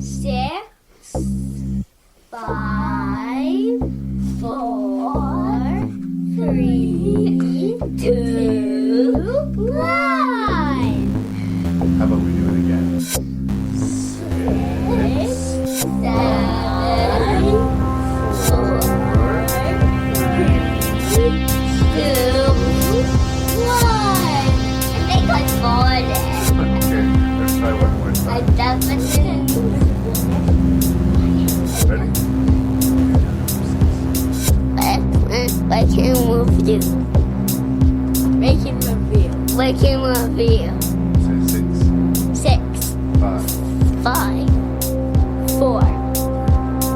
6, 5, 4, 3, 2, 1. How about we do it again? 6, 7, 4, 3, 2, 1. I think I fallen. Okay, let's try one more I time. definitely. Ready? I can move you. Making review. Making review. Say 6, 6, 5, 5, 4,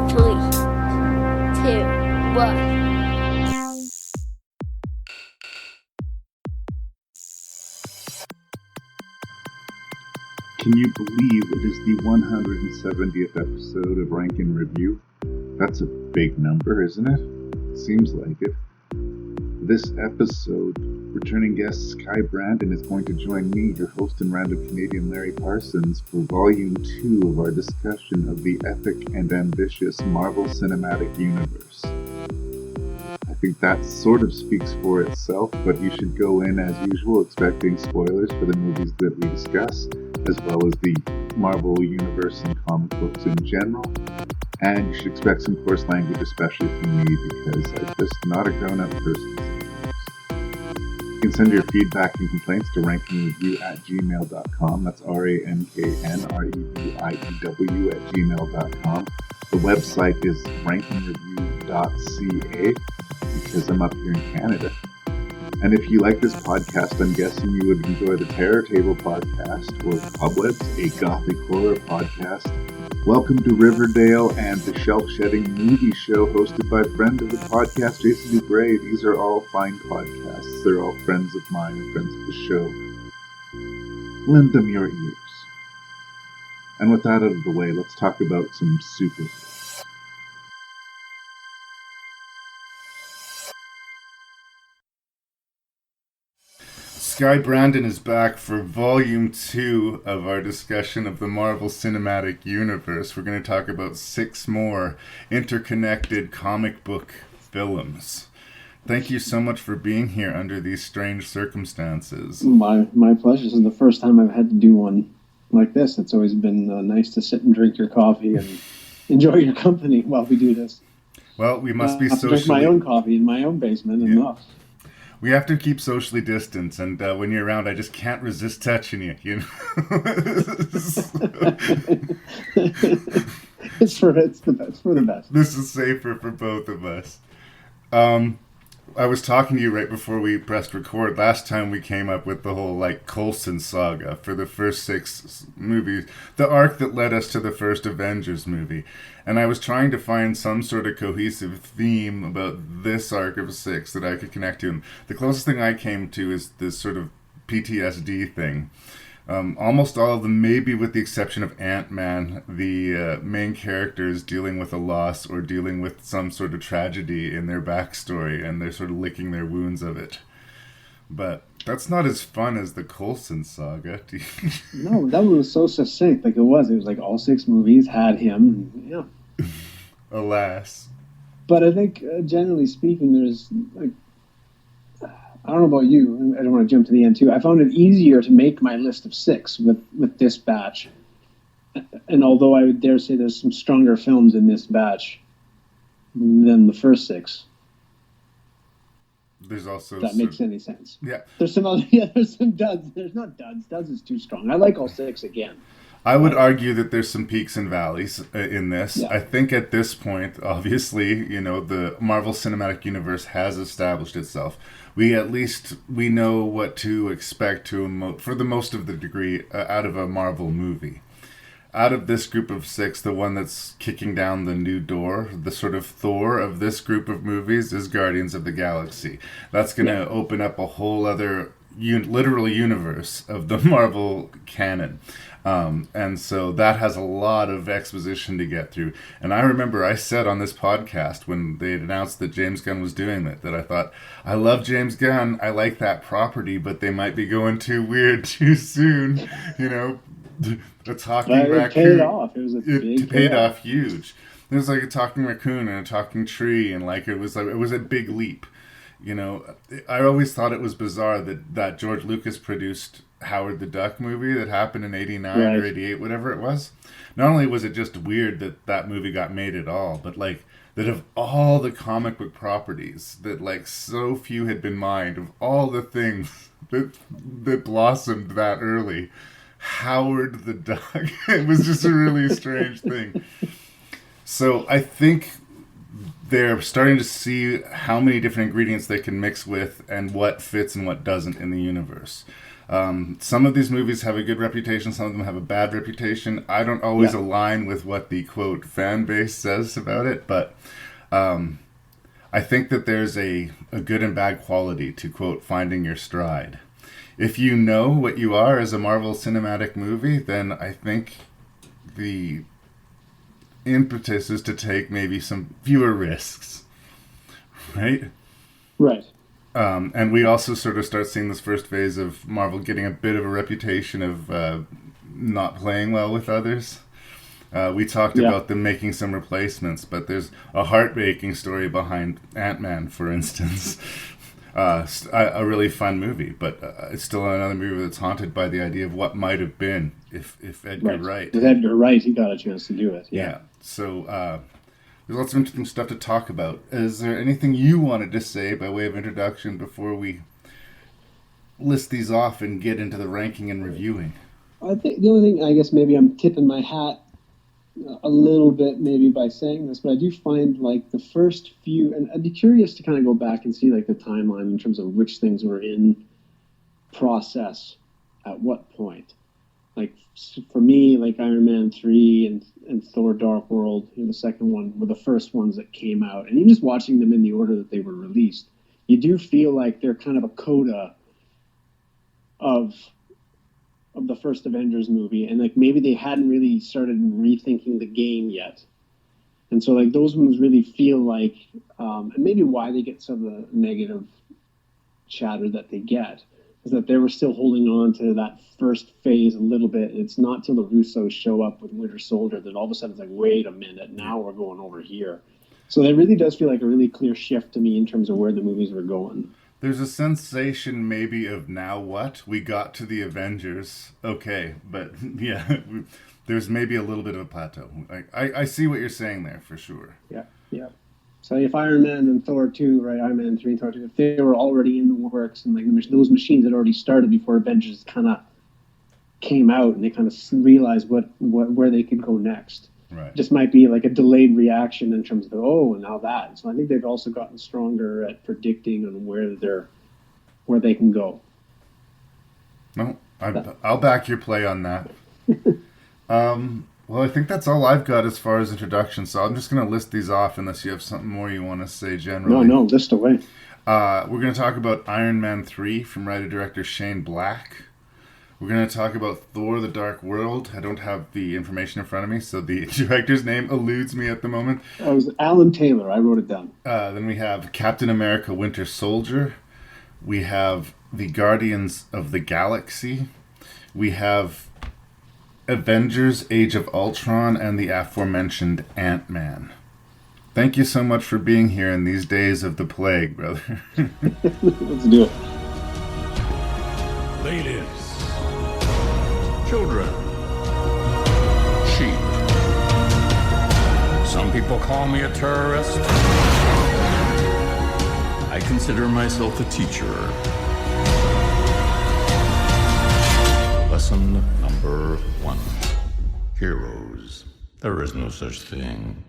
3, 2, 1. Can you believe it is the 170th episode of Rankin Review? That's a big number, isn't it? Seems like it. This episode, returning guest Skye Brandon is going to join me, your host and Random Canadian Larry Parsons, for Volume 2 of our discussion of the epic and ambitious Marvel Cinematic Universe. I think that sort of speaks for itself, but you should go in as usual expecting spoilers for the movies that we discuss, as well as the Marvel Universe and comic books in general. And you should expect some coarse language, especially from me, because I'm just not a grown-up person. You can send your feedback and complaints to ranknreview@gmail.com. That's ranknreview@gmail.com. The website is ranknreview.ca, because I'm up here in Canada. And if you like this podcast, I'm guessing you would enjoy the Terror Table podcast, or Cobwebs, a Gothic horror podcast. Welcome to Riverdale and the Shelf-Shedding Movie Show, hosted by friend of the podcast, Jason Dubray. These are all fine podcasts. They're all friends of mine and friends of the show. Lend them your ears. And with that out of the way, let's talk about some superheroes. Skye Brandon is back for Volume 2 of our discussion of the Marvel Cinematic Universe. We're going to talk about 6 more interconnected comic book films. Thank you so much for being here under these strange circumstances. My pleasure. This is the first time I've had to do one like this. It's always been nice to sit and drink your coffee and enjoy your company while we do this. Well, we must be I have to socially... drink my own coffee in my own basement enough. We have to keep socially distanced, and when you're around, I just can't resist touching you. You know, it's for the best. This is safer for both of us. I was talking to you right before we pressed record. Last time we came up with the whole Coulson saga for the first 6 movies, the arc that led us to the first Avengers movie. And I was trying to find some sort of cohesive theme about this arc of 6 that I could connect to. And the closest thing I came to is this sort of PTSD thing. Almost all of them, maybe with the exception of Ant-Man, the main characters dealing with a loss or dealing with some sort of tragedy in their backstory, and they're sort of licking their wounds of it. But that's not as fun as the Coulson saga. No, that one was so succinct. It was all 6 movies had him. Yeah. Alas. But I think, generally speaking, there's I don't know about you. I don't want to jump to the end too. I found it easier to make my list of 6 with this batch. And although I would dare say there's some stronger films in this batch than the first 6. There's also... If that makes any sense. Yeah. There's some other... there's some duds. There's not duds. Duds is too strong. I like all 6 again. I would argue that there's some peaks and valleys in this. Yeah. I think at this point, obviously, the Marvel Cinematic Universe has established itself. We know what to expect for the most of the degree out of a Marvel movie. Out of this group of 6, the one that's kicking down the new door, the sort of THOR of this group of movies, is Guardians of the Galaxy. That's going to open up a whole other literal universe of the Marvel canon. And so that has a lot of exposition to get through. And I remember I said on this podcast when they had announced that James Gunn was doing it, that I thought, I love James Gunn, I like that property, but they might be going too weird too soon, a talking It raccoon. paid off. It was a big It paid payoff. off huge. There was like a talking raccoon and a talking tree, and like it was a big leap. You know, I always thought it was bizarre that George Lucas produced Howard the Duck movie that happened in 89 or 88, whatever it was. Not only was it just weird that movie got made at all, but like that of all the comic book properties that like so few had been mined, of all the things that blossomed that early, Howard the Duck. It was just a really strange thing. So I think they're starting to see how many different ingredients they can mix with and what fits and what doesn't in the universe. Some of these movies have a good reputation, some of them have a bad reputation. I don't always align with what the, quote, fan base says about it, but I think that there's a good and bad quality to, quote, finding your stride. If you know what you are as a Marvel Cinematic movie, then I think the impetus is to take maybe some fewer risks, right? Right. And we also sort of start seeing this first phase of Marvel getting a bit of a reputation of not playing well with others. We talked about them making some replacements, but there's a heartbreaking story behind Ant-Man, for instance. A really fun movie, but it's still another movie that's haunted by the idea of what might have been if Edgar Wright. With Edgar Wright, he got a chance to do it. Yeah. So there's lots of interesting stuff to talk about. Is there anything you wanted to say by way of introduction before we list these off and get into the ranking and reviewing? I think the only thing, I guess maybe I'm tipping my hat a little bit maybe by saying this, but I do find like the first few, and I'd be curious to kind of go back and see like the timeline in terms of which things were in process at what point. Like for me, like Iron Man 3 and Thor Dark World, the second one, were the first ones that came out. And even just watching them in the order that they were released, you do feel like they're kind of a coda of the first Avengers movie, and like maybe they hadn't really started rethinking the game yet, and so like those ones really feel like, and maybe why they get some of the negative chatter that they get is that they were still holding on to that first phase a little bit. And it's not till the Russos show up with Winter Soldier that all of a sudden it's like, wait a minute, now we're going over here. So that really does feel like a really clear shift to me in terms of where the movies were going. There's a sensation maybe of now what? We got to the Avengers. Okay, but yeah, there's maybe a little bit of a plateau. I see what you're saying there for sure. Yeah. So if Iron Man and Thor 2, right, Iron Man 3 and Thor 2, if they were already in the works and like those machines had already started before Avengers kind of came out and they kind of realized where they could go next. Right. Just might be like a delayed reaction in terms of and now that. So I think they've also gotten stronger at predicting on where they can go. No, I'll back your play on that. Well, I think that's all I've got as far as introductions. So I'm just going to list these off unless you have something more you want to say generally. No, list away. We're going to talk about Iron Man 3 from writer-director Shane Black. We're going to talk about Thor the Dark World. I don't have the information in front of me, so the director's name eludes me at the moment. It was Alan Taylor. I wrote it down. Then we have Captain America Winter Soldier. We have the Guardians of the Galaxy. We have Avengers Age of Ultron and the aforementioned Ant-Man. Thank you so much for being here in these days of the plague, brother. Let's do it. Ladies, children, sheep. Some people call me a terrorist. I consider myself a teacher. Lesson number 1. Heroes. There is no such thing.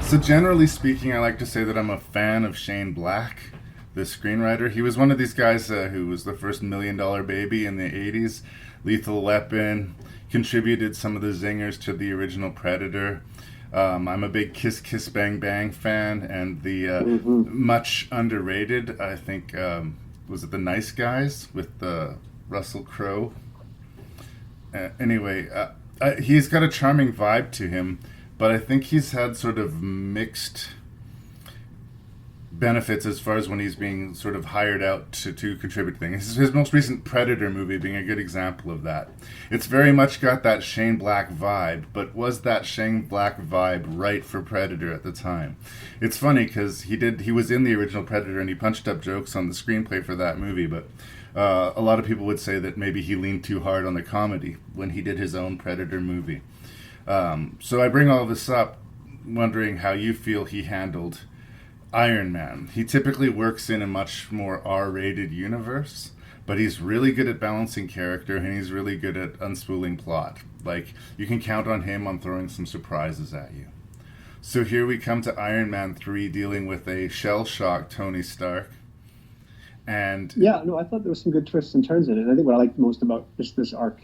So generally speaking, I like to say that I'm a fan of Shane Black, the screenwriter. He was one of these guys who was the first $1 Million Baby in the 80s. Lethal Weapon, contributed some of the zingers to the original Predator. I'm a big Kiss Kiss Bang Bang fan, and the much underrated, I think, was it The Nice Guys with Russell Crowe? Anyway, he's got a charming vibe to him, but I think he's had sort of mixed benefits as far as when he's being sort of hired out to contribute to things. His most recent Predator movie being a good example of that. It's very much got that Shane Black vibe, but was that Shane Black vibe right for Predator at the time? It's funny because he was in the original Predator and he punched up jokes on the screenplay for that movie, but a lot of people would say that maybe he leaned too hard on the comedy when he did his own Predator movie. So I bring all this up wondering how you feel he handled Iron Man. He typically works in a much more R-rated universe, but he's really good at balancing character and he's really good at unspooling plot. Like, you can count on him on throwing some surprises at you. So here we come to Iron Man 3 dealing with a shell-shocked Tony Stark. And yeah, no, I thought there was some good twists and turns in it. I think what I liked most about just this arc,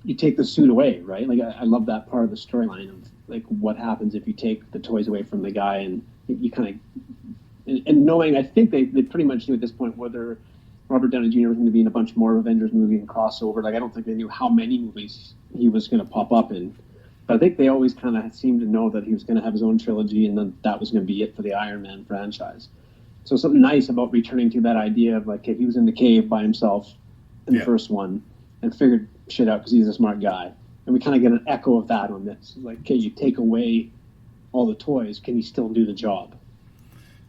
you take the suit away, right? Like, I love that part of the storyline of, like, what happens if you take the toys away from the guy, and you kind of, and knowing, I think they pretty much knew at this point whether Robert Downey Jr. was going to be in a bunch more Avengers movie and crossover. Like, I don't think they knew how many movies he was going to pop up in. But I think they always kind of seemed to know that he was going to have his own trilogy, and then that was going to be it for the Iron Man franchise. So something nice about returning to that idea of, like, he was in the cave by himself in the first one and figured shit out because he's a smart guy. And we kind of get an echo of that on this. Like, okay, you take away all the toys, can he still do the job?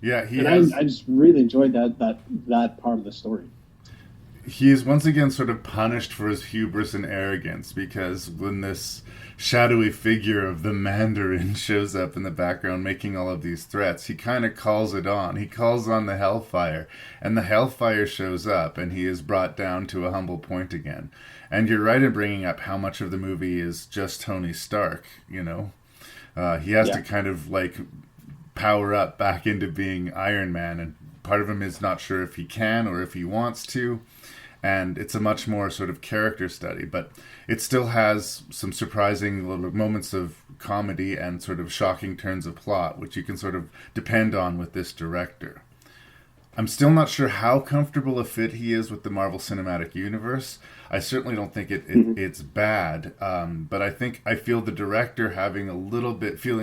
Yeah, I just really enjoyed that part of the story. He is once again sort of punished for his hubris and arrogance, because when this shadowy figure of the Mandarin shows up in the background making all of these threats, he kind of calls it on. He calls on the Hellfire, and the Hellfire shows up, and he is brought down to a humble point again. And you're right in bringing up how much of the movie is just Tony Stark, you know? He has to kind of, like, power up back into being Iron Man, and part of him is not sure if he can or if he wants to, and it's a much more sort of character study, but it still has some surprising little moments of comedy and sort of shocking turns of plot, which you can sort of depend on with this director. I'm still not sure how comfortable a fit he is with the Marvel Cinematic Universe. I certainly don't think it's bad, but I feel the director feeling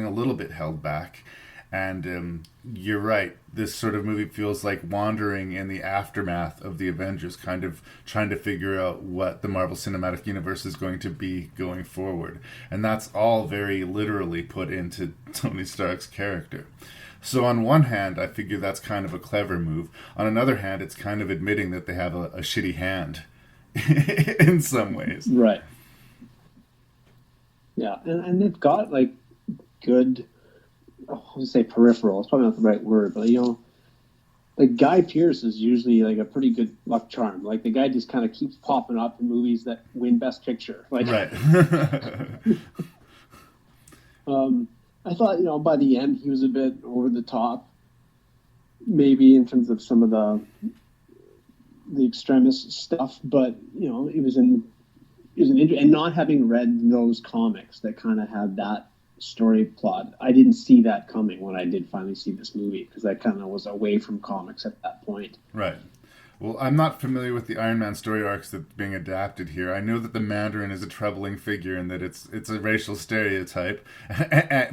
a little bit held back. And you're right, this sort of movie feels like wandering in the aftermath of the Avengers, kind of trying to figure out what the Marvel Cinematic Universe is going to be going forward. And that's all very literally put into Tony Stark's character. So on one hand, I figure that's kind of a clever move. On another hand, it's kind of admitting that they have a shitty hand in some ways. Right. Yeah, and they've got, like, good... I would say peripheral. It's probably not the right word, but, you know, like, Guy Pearce is usually, like, a pretty good luck charm. Like, the guy just kind of keeps popping up in movies that win Best Picture. Like, right. I thought, you know, by the end he was a bit over the top, maybe in terms of some of the extremist stuff, but, you know, it was and not having read those comics that kind of had that story plot, I didn't see that coming when I did finally see this movie, because I kind of was away from comics at that point. Right. Well, I'm not familiar with the Iron Man story arcs that's being adapted here. I know that the Mandarin is a troubling figure and that it's a racial stereotype,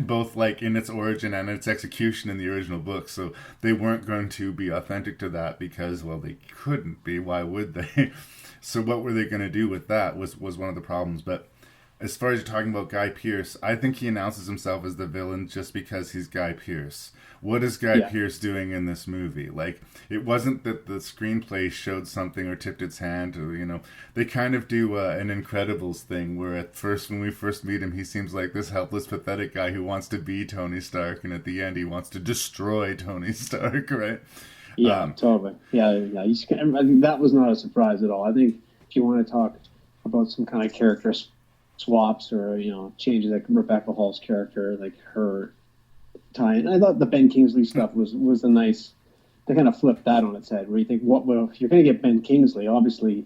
both, like, in its origin and its execution in the original book. So they weren't going to be authentic to that because, well, they couldn't be. Why would they? So what were they going to do with that was one of the problems. But as far as you're talking about Guy Pearce, I think he announces himself as the villain just because he's Guy Pearce. What is Guy Pearce doing in this movie? Like, it wasn't that the screenplay showed something or tipped its hand, or, you know, they kind of do an Incredibles thing where at first, when we first meet him, he seems like this helpless, pathetic guy who wants to be Tony Stark, and at the end he wants to destroy Tony Stark, right? Yeah, totally. Yeah. I think that was not a surprise at all. I think if you want to talk about some kind of character swaps or, you know, changes, like Rebecca Hall's character, like her tie. And I thought the Ben Kingsley stuff was a nice, they kind of flipped that on its head, where you think, well, if you're going to get Ben Kingsley, obviously,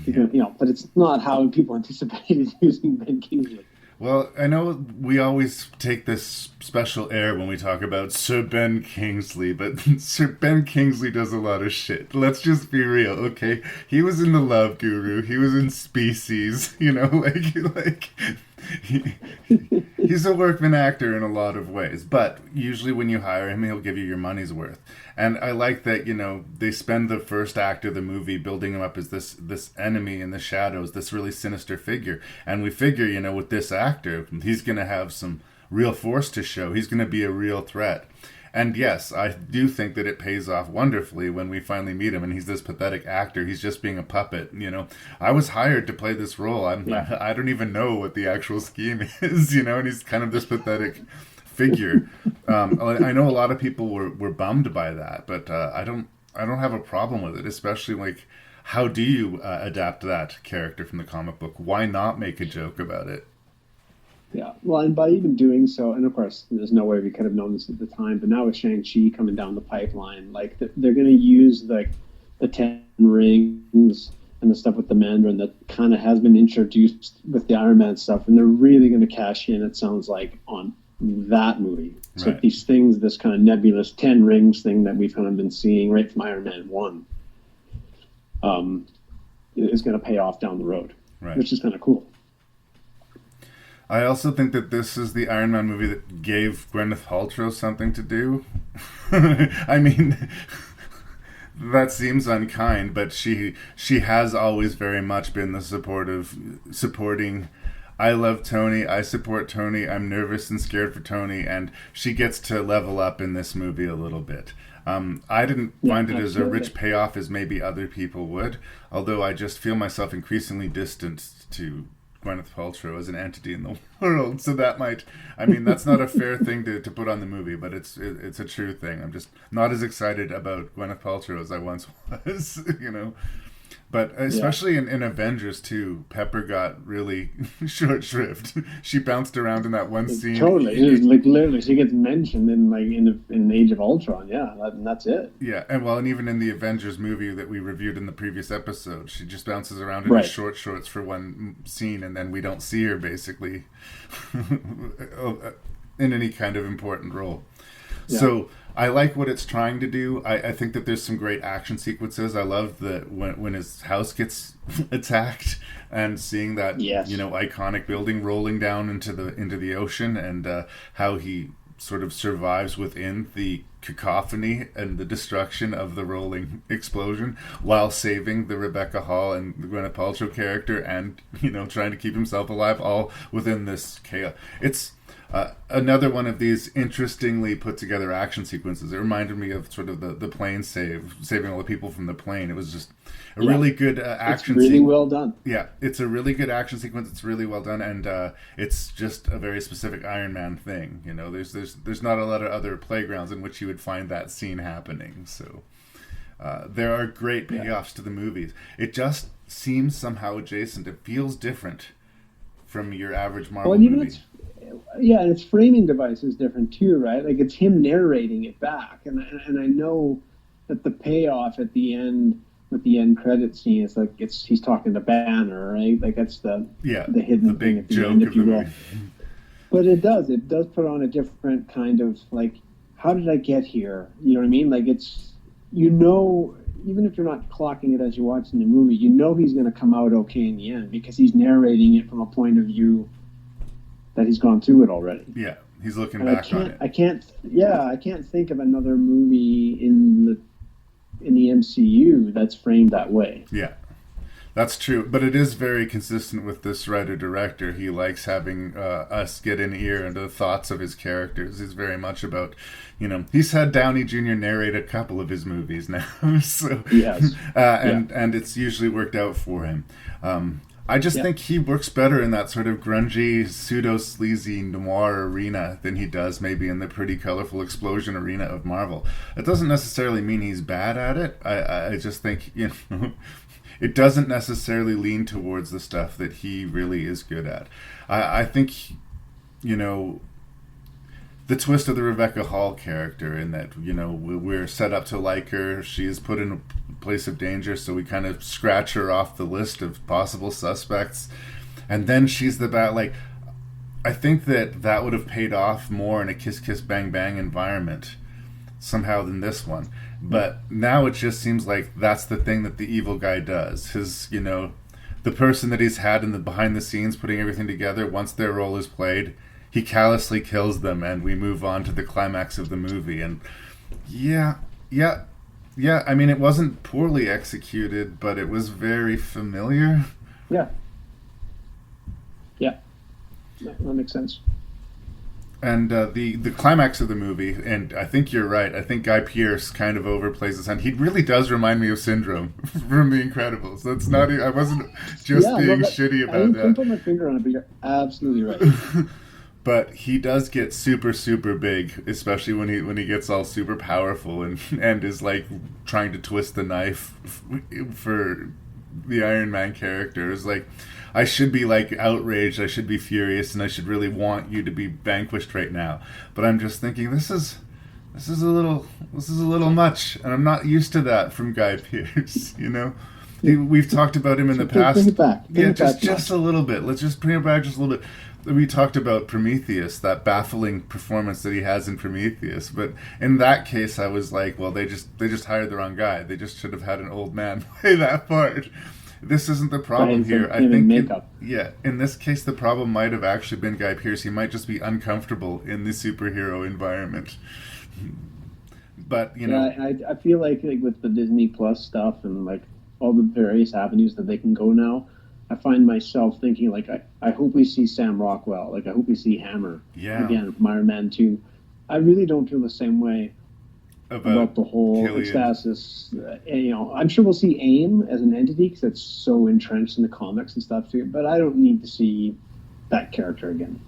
you're gonna, you know, but it's not how people anticipated using Ben Kingsley. Well, I know we always take this special air when we talk about Sir Ben Kingsley, but Sir Ben Kingsley does a lot of shit. Let's just be real, okay? He was in The Love Guru. He was in Species. You know, he's a workman actor in a lot of ways. But usually when you hire him, he'll give you your money's worth. And I like that, you know, they spend the first act of the movie building him up as this enemy in the shadows, this really sinister figure. And we figure, you know, with this actor, he's going to have some real force to show. He's going to be a real threat. And yes, I do think that it pays off wonderfully when we finally meet him and he's this pathetic actor. He's just being a puppet, you know. I was hired to play this role. I don't even know what the actual scheme is, you know, and he's kind of this pathetic figure. I know a lot of people were bummed by that, but I don't have a problem with it, especially like, how do you adapt that character from the comic book? Why not make a joke about it? Yeah, well, and by even doing so, and of course, there's no way we could have known this at the time, but now with Shang-Chi coming down the pipeline, like, they're going to use the 10 rings and the stuff with the Mandarin that kind of has been introduced with the Iron Man stuff, and they're really going to cash in, it sounds like, on that movie. So Right. these things, this kind of nebulous 10 rings thing that we've kind of been seeing right from Iron Man 1, is going to pay off down the road, Right. which is kind of cool. I also think that this is the Iron Man movie that gave Gwyneth Paltrow something to do. I mean, that seems unkind, but she has always very much been the supporting. I love Tony. I support Tony. I'm nervous and scared for Tony, and she gets to level up in this movie a little bit. I didn't find it as a rich payoff as maybe other people would, although I just feel myself increasingly distant to Gwyneth Paltrow as an entity in the world. So that might, I mean, that's not a fair thing to put on the movie, but it's a true thing. I'm just not as excited about Gwyneth Paltrow as I once was, you know. But especially in Avengers too, Pepper got really short shrift. She bounced around in that one scene. Totally, it was like literally she gets mentioned in Age of Ultron, and that's it. Yeah, and even in the Avengers movie that we reviewed in the previous episode, she just bounces around in short shorts for one scene, and then we don't see her basically in any kind of important role. Yeah. So I like what it's trying to do. I think that there's some great action sequences. I love that when his house gets attacked and seeing that iconic building rolling down into the ocean, and how he sort of survives within the cacophony and the destruction of the rolling explosion while saving the Rebecca Hall and the Gwyneth Paltrow character, and trying to keep himself alive, all within this chaos. It's another one of these interestingly put together action sequences. It reminded me of sort of the plane saving all the people from the plane. It was just a really good action sequence. It's really well done. Yeah, it's a really good action sequence. It's really well done, and it's just a very specific Iron Man thing. There's not a lot of other playgrounds in which you would find that scene happening. So there are great payoffs to the movies. It just seems somehow adjacent. It feels different from your average Marvel movie. And its framing device is different too, right? Like, it's him narrating it back, and I know that the payoff at the end with the end credit scene is like he's talking to Banner, right? Like, that's the hidden thing at the end, if you will. But it does put on a different kind of, like, how did I get here? You know what I mean? Like, it's, even if you're not clocking it as you're watching the movie, he's going to come out okay in the end because he's narrating it from a point of view that he's gone through it already. Yeah, he's looking back on it. I can't think of another movie in the MCU that's framed that way. Yeah, that's true. But it is very consistent with this writer-director. He likes having us get an ear into the thoughts of his characters. He's very much about, he's had Downey Jr. narrate a couple of his movies now. So yes. And it's usually worked out for him. I just think he works better in that sort of grungy, pseudo-sleazy noir arena than he does maybe in the pretty colorful explosion arena of Marvel. It doesn't necessarily mean he's bad at it. I just think, it doesn't necessarily lean towards the stuff that he really is good at. I think, the twist of the Rebecca Hall character in that, we're set up to like her. She is put in a place of danger, so we kind of scratch her off the list of possible suspects. And then she's the bad, like, I think that would have paid off more in a kiss kiss bang bang environment somehow than this one. But now it just seems like that's the thing that the evil guy does. His, the person that he's had in the behind the scenes putting everything together, once their role is played, he callously kills them and we move on to the climax of the movie. And yeah, I mean, it wasn't poorly executed, but it was very familiar. Yeah, that makes sense. And the climax of the movie, and I think you're right, I think Guy Pearce kind of overplays the son. He really does remind me of Syndrome from The Incredibles. That's not, I wasn't just being shitty about that. I didn't put my finger on it, but you're absolutely right. But he does get super, super big, especially when he gets all super powerful and is like trying to twist the knife for the Iron Man character. It's like, I should be like outraged, I should be furious, and I should really want you to be vanquished right now. But I'm just thinking, this is a little much, and I'm not used to that from Guy Pearce. We've talked about him in the past. Bring it back. Just a little bit. Let's just bring it back just a little bit. We talked about Prometheus, that baffling performance that he has in Prometheus. But in that case, I was like, well, they just hired the wrong guy. They just should have had an old man play that part. This isn't the problem here. I think in this case, the problem might have actually been Guy Pearce. He might just be uncomfortable in the superhero environment. But I feel like with the Disney Plus stuff and like all the various avenues that they can go now, I find myself thinking like I hope we see Sam Rockwell, like I hope we see Hammer again from Iron Man 2. I really don't feel the same way about the whole Stasis. I'm sure we'll see AIM as an entity because it's so entrenched in the comics and stuff too, but I don't need to see that character again.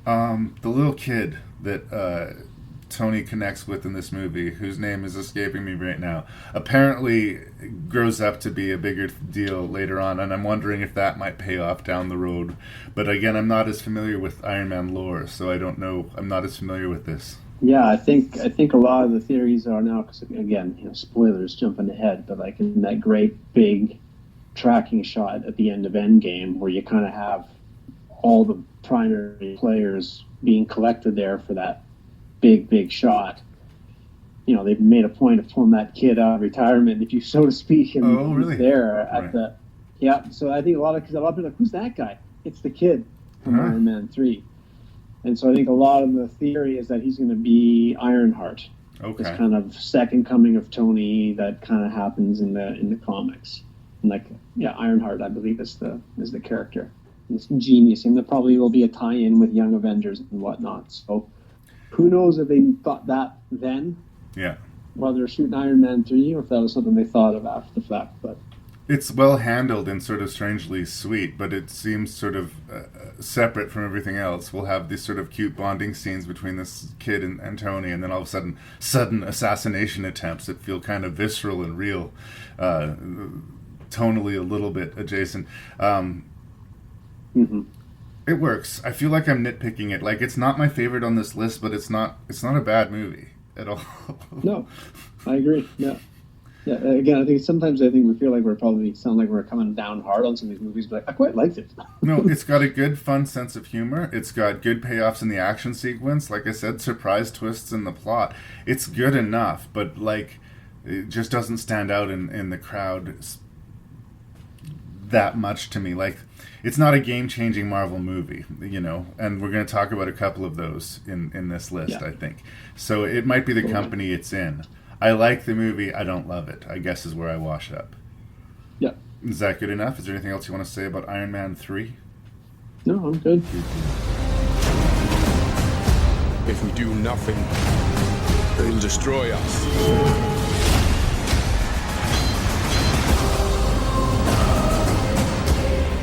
The little kid that Tony connects with in this movie, whose name is escaping me right now, apparently grows up to be a bigger deal later on, and I'm wondering if that might pay off down the road. But again, I'm not as familiar with Iron Man lore, so I don't know. I'm not as familiar with this. Yeah, I think a lot of the theories are now, because again, spoilers jumping ahead, but like in that great big tracking shot at the end of Endgame, where you kind of have all the primary players being collected there for that big shot. They've made a point of pulling that kid out of retirement, if you so to speak, and really? There at the So I think a lot of people are like, who's that guy? It's the kid from Iron Man 3. And so I think a lot of the theory is that he's going to be Ironheart. Okay. This kind of second coming of Tony that kind of happens in the comics. And Ironheart, I believe, is the character. It's genius, and there probably will be a tie-in with Young Avengers and whatnot. So who knows if they thought that then? Yeah. While they're shooting Iron Man 3, or if that was something they thought of after the fact, but. It's well handled and sort of strangely sweet, but it seems sort of separate from everything else. We'll have these sort of cute bonding scenes between this kid and Tony, and then all of a sudden assassination attempts that feel kind of visceral and real, tonally a little bit adjacent. It works. I feel like I'm nitpicking it. Like, it's not my favorite on this list, but it's not a bad movie at all. No, I agree. Yeah. Yeah, again, I think sometimes we feel like we're coming down hard on some of these movies, but I quite liked it. No, it's got a good, fun sense of humor. It's got good payoffs in the action sequence. Like I said, surprise twists in the plot. It's good enough, but like, it just doesn't stand out in the crowd that much to me. Like, it's not a game-changing Marvel movie, and we're going to talk about a couple of those in this list, I think. So it might be the company it's in. I like the movie. I don't love it, I guess, is where I wash up. Yeah. Is that good enough? Is there anything else you want to say about Iron Man 3? No, I'm good. If we do nothing, they'll destroy us.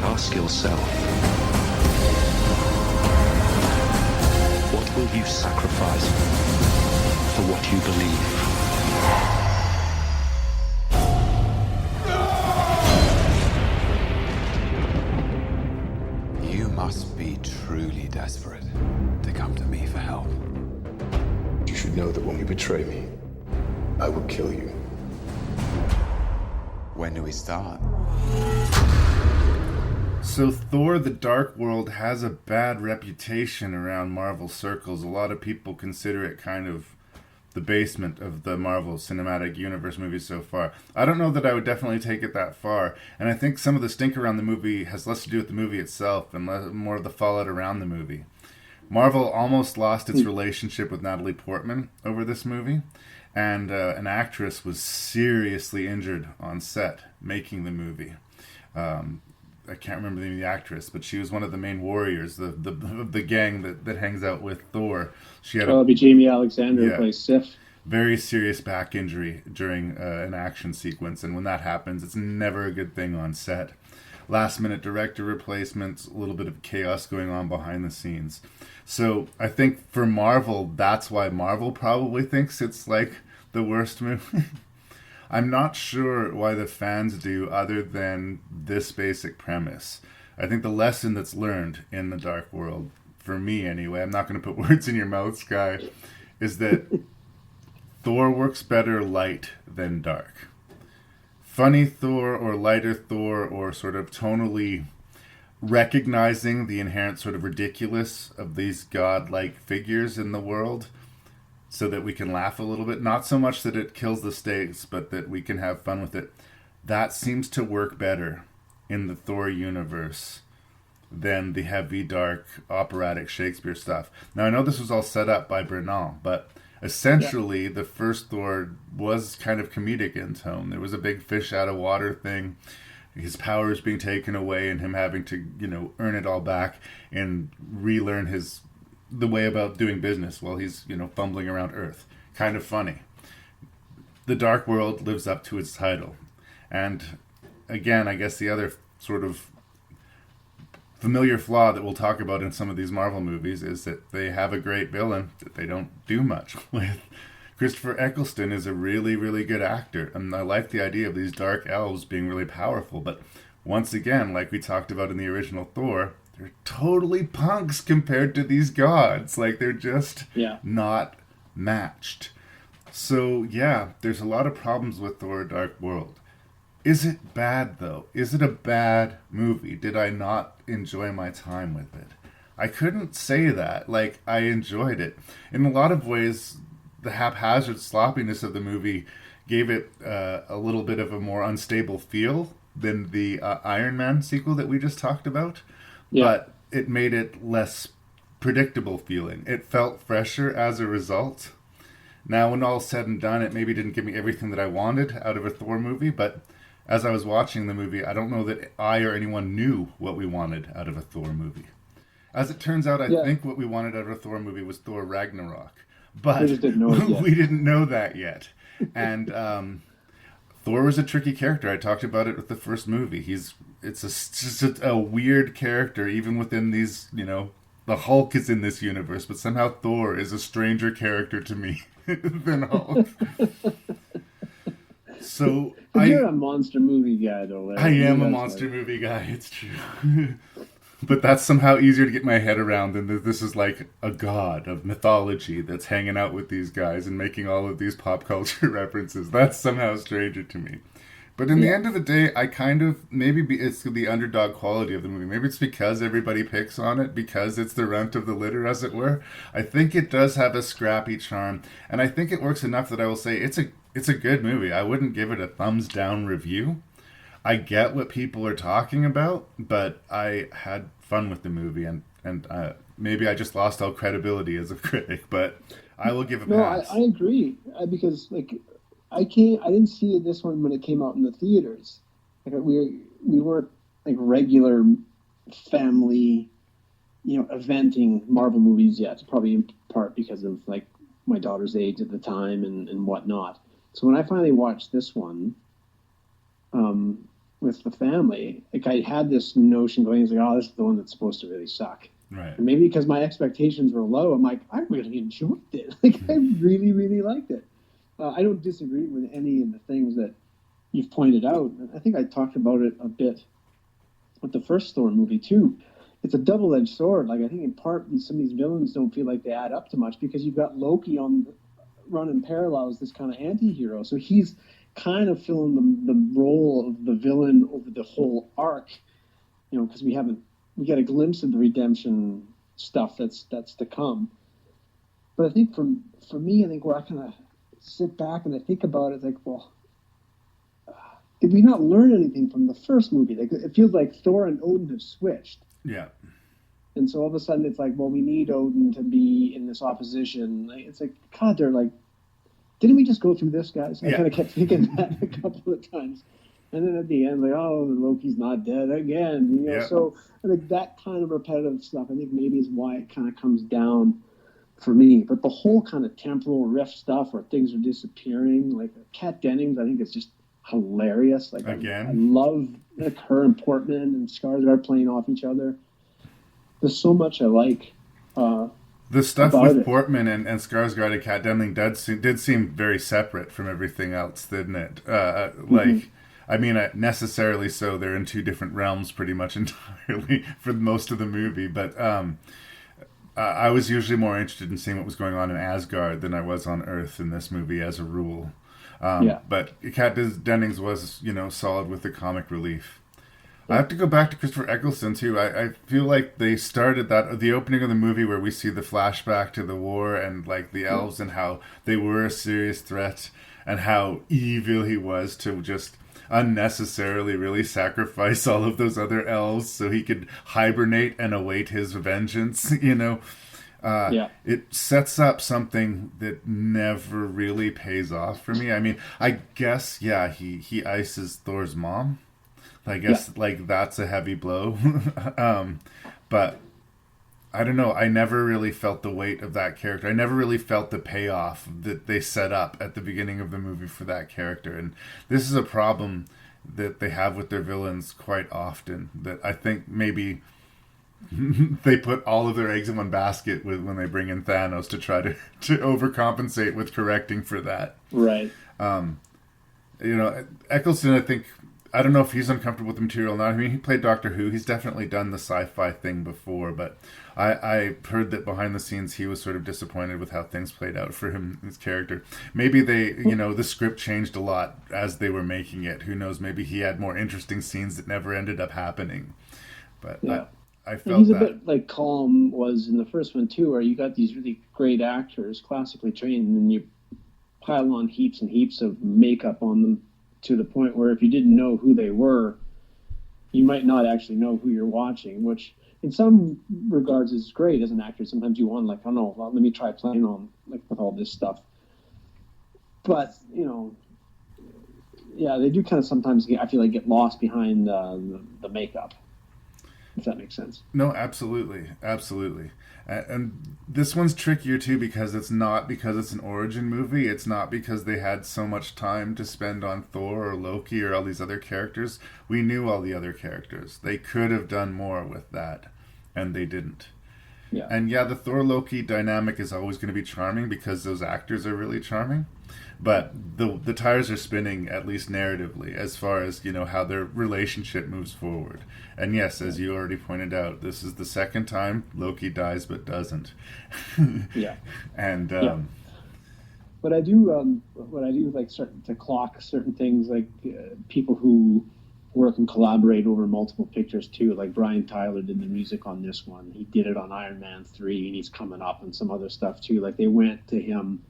Our skills sell. What will you sacrifice for what you believe? You must be truly desperate to come to me for help. You should know that when you betray me, I will kill you. When do we start? So Thor: The Dark World has a bad reputation around Marvel circles. A lot of people consider it kind of the basement of the Marvel Cinematic Universe movies so far. I don't know that I would definitely take it that far, and I think some of the stink around the movie has less to do with the movie itself and more of the fallout around the movie. Marvel almost lost its relationship with Natalie Portman over this movie, and an actress was seriously injured on set making the movie. I can't remember the name of the actress, but she was one of the main warriors, the gang that hangs out with Thor. She had it'll be Jamie Alexander who plays Sif. Very serious back injury during an action sequence, and when that happens, it's never a good thing on set. Last minute director replacements, a little bit of chaos going on behind the scenes. So I think for Marvel, that's why Marvel probably thinks it's like the worst movie. I'm not sure why the fans do, other than this basic premise. I think the lesson that's learned in The Dark World, for me anyway, I'm not going to put words in your mouth, Skye, is that Thor works better light than dark. Funny Thor or lighter Thor or sort of tonally recognizing the inherent sort of ridiculous of these godlike figures in the world so that we can laugh a little bit. Not so much that it kills the stakes, but that we can have fun with it. That seems to work better in the Thor universe than the heavy, dark, operatic Shakespeare stuff. Now, I know this was all set up by Brandon, but essentially the first Thor was kind of comedic in tone. There was a big fish out of water thing, his powers being taken away and him having to, earn it all back and relearn the way about doing business while he's, fumbling around Earth. Kind of funny. The Dark World lives up to its title. And again, I guess the other sort of familiar flaw that we'll talk about in some of these Marvel movies is that they have a great villain that they don't do much with. Christopher Eccleston is a really, really good actor, and I like the idea of these dark elves being really powerful, but once again, like we talked about in the original Thor, they're totally punks compared to these gods. Like, they're just not matched. So, yeah, there's a lot of problems with Thor: Dark World. Is it bad, though? Is it a bad movie? Did I not enjoy my time with it? I couldn't say that. Like, I enjoyed it. In a lot of ways, the haphazard sloppiness of the movie gave it a little bit of a more unstable feel than the Iron Man sequel that we just talked about. Yeah. But it made it less predictable feeling. It felt fresher as a result. Now, when all's said and done, it maybe didn't give me everything that I wanted out of a Thor movie, but as I was watching the movie, I don't know that I or anyone knew what we wanted out of a Thor movie. As it turns out, I think what we wanted out of a Thor movie was Thor Ragnarok. But we didn't know that yet. And Thor was a tricky character. I talked about it with the first movie. It's just a weird character, even within these, the Hulk is in this universe, but somehow Thor is a stranger character to me than Hulk. So you're a monster movie guy, though, Larry. I am a monster movie guy, it's true. But that's somehow easier to get my head around than that this is like a god of mythology that's hanging out with these guys and making all of these pop culture references. That's somehow stranger to me. But in the end of the day, I kind of, it's the underdog quality of the movie. Maybe it's because everybody picks on it, because it's the runt of the litter, as it were. I think it does have a scrappy charm, and I think it works enough that I will say it's a good movie. I wouldn't give it a thumbs down review. I get what people are talking about, but I had fun with the movie, and maybe I just lost all credibility as a critic, but I will give it a pass. I agree, because I didn't see this one when it came out in the theaters. Like, we weren't like regular family, eventing Marvel movies yet. Probably in part because of like my daughter's age at the time and whatnot. So when I finally watched this one, with the family, like, I had this notion going, it's like, oh, this is the one that's supposed to really suck. Right. And maybe because my expectations were low, I'm like, I really enjoyed it. Like, I really, really liked it. I don't disagree with any of the things that you've pointed out. I think I talked about it a bit with the first Thor movie too. It's a double-edged sword. Like, I think in part some of these villains don't feel like they add up to much because you've got Loki running parallel as this kind of anti-hero. So he's kind of filling the role of the villain over the whole arc. because we get a glimpse of the redemption stuff that's to come. But I think for me, I think where I kind of sit back and I think about it, it's like, well, did we not learn anything from the first movie? Like, it feels like Thor and Odin have switched. Yeah. And so all of a sudden it's like, well, we need Odin to be in this opposition. Like, it's like, God, they're like, didn't we just go through this, guys? I kind of kept thinking that a couple of times. And then at the end, like, oh, Loki's not dead again. So like that kind of repetitive stuff, I think maybe is why it kind of comes down for me. But the whole kind of temporal rift stuff where things are disappearing, like Kat Dennings, I think it's just hilarious. Like, again, I love like her and Portman and Skarsgård playing off each other. There's so much I like. The stuff with Portman and Skarsgård and Kat Dennings did seem very separate from everything else, didn't it? Like, I mean, necessarily so. They're in two different realms pretty much entirely for most of the movie. But I was usually more interested in seeing what was going on in Asgard than I was on Earth in this movie as a rule. But Kat Dennings was, solid with the comic relief. I have to go back to Christopher Eccleston, too. I feel like they started the opening of the movie where we see the flashback to the war and, like, the elves and how they were a serious threat and how evil he was to just unnecessarily really sacrifice all of those other elves so he could hibernate and await his vengeance, It sets up something that never really pays off for me. I mean, I guess, he ices Thor's mom. I guess, like, that's a heavy blow. But I don't know. I never really felt the weight of that character. I never really felt the payoff that they set up at the beginning of the movie for that character. And this is a problem that they have with their villains quite often, that I think maybe they put all of their eggs in one basket when they bring in Thanos to try to overcompensate with correcting for that. Right. Eccleston, I don't know if he's uncomfortable with the material or not. I mean, he played Doctor Who. He's definitely done the sci-fi thing before, but I heard that behind the scenes he was sort of disappointed with how things played out for him, his character. Maybe the script changed a lot as they were making it. Who knows? Maybe he had more interesting scenes that never ended up happening. But I felt he's a bit like Colm was in the first one too, where you got these really great actors, classically trained, and then you pile on heaps and heaps of makeup on them, to the point where if you didn't know who they were, you might not actually know who you're watching, which in some regards is great as an actor. Sometimes you want, like, oh no, well, let me try playing on, like, with all this stuff. But, they do kind of sometimes, I feel like, get lost behind the makeup, if that makes sense. No, absolutely. Absolutely. And this one's trickier too because it's an origin movie. It's not because they had so much time to spend on Thor or Loki or all these other characters. We knew all the other characters. They could have done more with that, and they didn't. Yeah. And the Thor Loki dynamic is always going to be charming because those actors are really charming. But the tires are spinning, at least narratively, as far as, how their relationship moves forward. And yes, as you already pointed out, this is the second time Loki dies but doesn't. Yeah. And But I do like start to clock certain things, like people who work and collaborate over multiple pictures too. Like Brian Tyler did the music on this one. He did it on Iron Man 3, and he's coming up and some other stuff too. Like, they went to him,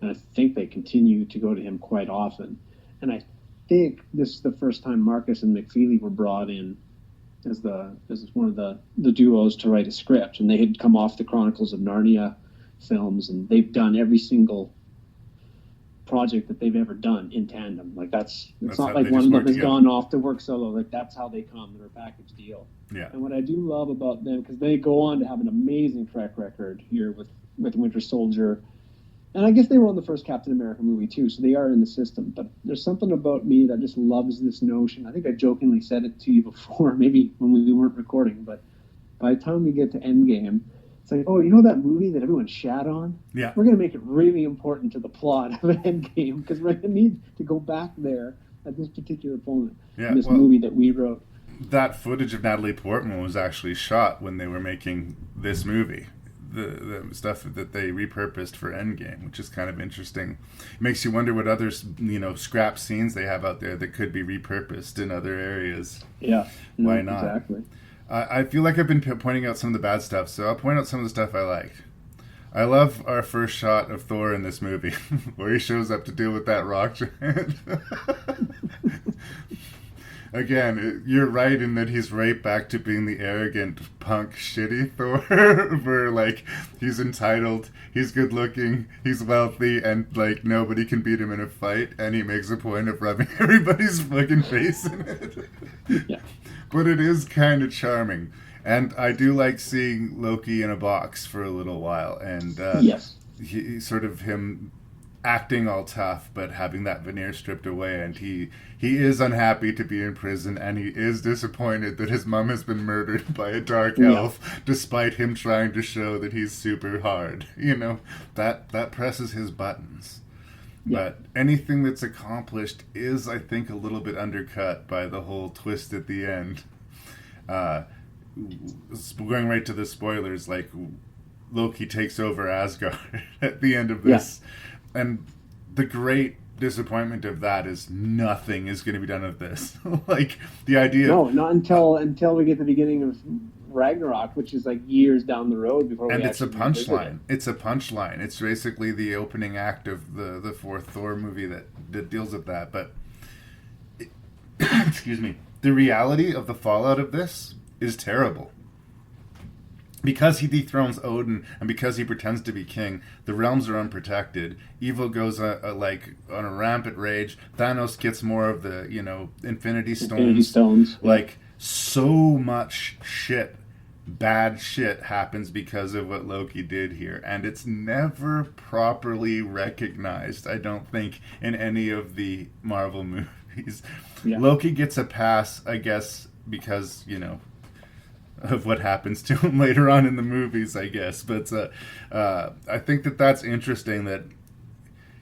and I think they continue to go to him quite often. And I think this is the first time Marcus and McFeely were brought in as one of the duos to write a script. And they had come off the Chronicles of Narnia films, and they've done every single project that they've ever done in tandem. Like, it's not like one of them has gone off to work solo. Like, that's how they come. They're a package deal. Yeah. And what I do love about them, because they go on to have an amazing track record here with Winter Soldier. And I guess they were on the first Captain America movie too, so they are in the system. But there's something about me that just loves this notion. I think I jokingly said it to you before, maybe when we weren't recording, but by the time we get to Endgame, it's like, oh, that movie that everyone shat on? Yeah. We're going to make it really important to the plot of Endgame, because we're going to need to go back there at this particular point in this movie that we wrote. That footage of Natalie Portman was actually shot when they were making this movie. the stuff that they repurposed for Endgame, which is kind of interesting. It makes you wonder what other, scrap scenes they have out there that could be repurposed in other areas. Yeah. Why not? Exactly. I feel like I've been pointing out some of the bad stuff, so I'll point out some of the stuff I liked. I love our first shot of Thor in this movie, where he shows up to deal with that rock giant. Again, you're right in that he's right back to being the arrogant, punk, shitty Thor, where, like, he's entitled, he's good-looking, he's wealthy, and, like, nobody can beat him in a fight, and he makes a point of rubbing everybody's fucking face in it. Yeah. But it is kind of charming. And I do like seeing Loki in a box for a little while, and yes. he sort of him acting all tough, but having that veneer stripped away, and he is unhappy to be in prison, and he is disappointed that his mom has been murdered by a dark elf, despite him trying to show that he's super hard. That presses his buttons. Yeah. But anything that's accomplished is, I think, a little bit undercut by the whole twist at the end. Going right to the spoilers, like, Loki takes over Asgard at the end of this. Yeah. And the great disappointment of that is nothing is going to be done with this. Like, the idea... No, not until we get to the beginning of Ragnarok, which is like years down the road before we it's a punchline. It's a punchline. It's basically the opening act of the fourth Thor movie that deals with that. But, excuse me, the reality of the fallout of this is terrible. Because he dethrones Odin and because he pretends to be king, the realms are unprotected. Evil goes on a rampant rage. Thanos gets more of the Infinity Stones. Like, so much shit, bad shit happens because of what Loki did here, and it's never properly recognized, I don't think, in any of the Marvel movies. Yeah. Loki gets a pass, I guess, because of what happens to him later on in the movies, I guess. But I think that's interesting, that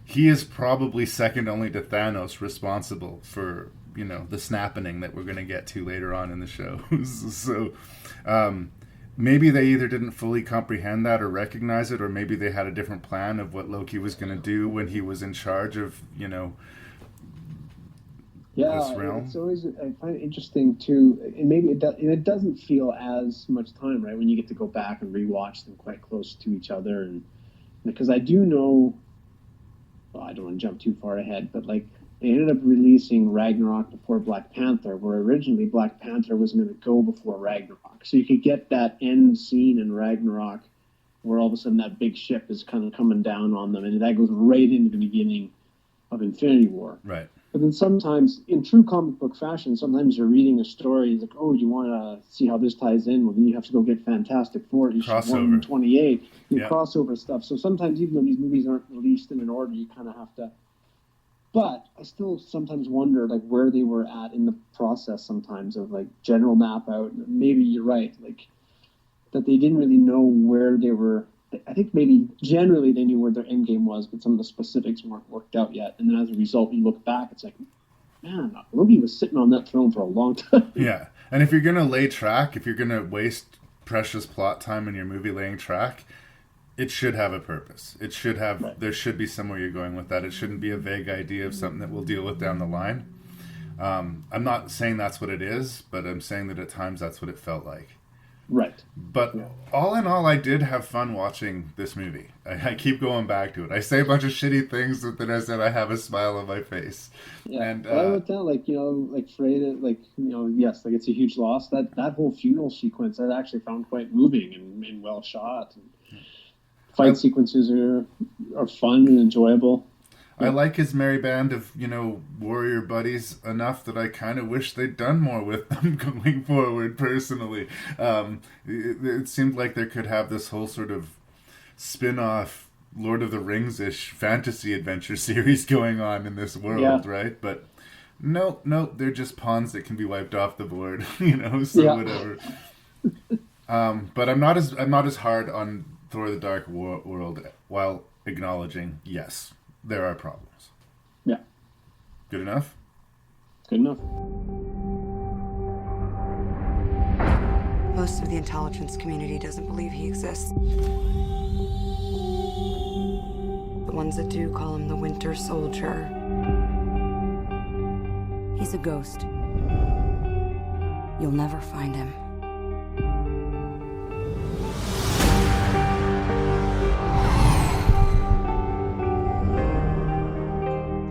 he is probably second only to Thanos responsible for, the snapping that we're going to get to later on in the show. So maybe they either didn't fully comprehend that or recognize it, or maybe they had a different plan of what Loki was going to do when he was in charge of, this realm. It's always, I find it interesting too, and maybe it doesn't feel as much time, right, when you get to go back and rewatch them quite close to each other, and because I do know, well, I don't want to jump too far ahead, but like they ended up releasing Ragnarok before Black Panther, where originally Black Panther was going to go before Ragnarok, so you could get that end scene in Ragnarok where all of a sudden that big ship is kind of coming down on them, and that goes right into the beginning of Infinity War. Right. But then sometimes, in true comic book fashion, sometimes you're reading a story, it's like, oh, you want to see how this ties in? Well, then you have to go get Fantastic Four, issue 128, crossover stuff. So sometimes, even though these movies aren't released in an order, you kind of have to... But I still sometimes wonder, like, where they were at in the process sometimes of, like, general map out. Maybe you're right, like, that they didn't really know where they were... I think maybe generally they knew where their end game was, but some of the specifics weren't worked out yet. And then as a result, you look back, it's like, man, Loki was sitting on that throne for a long time. Yeah. And if you're going to lay track, if you're going to waste precious plot time in your movie laying track, it should have a purpose. It should have, right. There should be somewhere you're going with that. It shouldn't be a vague idea of something that we'll deal with down the line. I'm not saying that's what it is, but I'm saying that at times that's what it felt like. Right. But all in all, I did have fun watching this movie. I keep going back to it. I say a bunch of shitty things, but then I said I have a smile on my face. Yeah. And I wrote down, like, like Freda, like, yes, like it's a huge loss. That whole funeral sequence I actually found quite moving and well shot. And fight sequences are fun and enjoyable. I like his merry band of, warrior buddies enough that I kind of wish they'd done more with them going forward, personally. It seemed like they could have this whole sort of spin-off Lord of the Rings-ish fantasy adventure series going on in this world, right? But no, they're just pawns that can be wiped off the board, whatever. But I'm not as hard on Thor: The Dark World while acknowledging, yes, there are problems. Yeah. Good enough? Good enough. Most of the intelligence community doesn't believe he exists. The ones that do call him the Winter Soldier. He's a ghost. You'll never find him.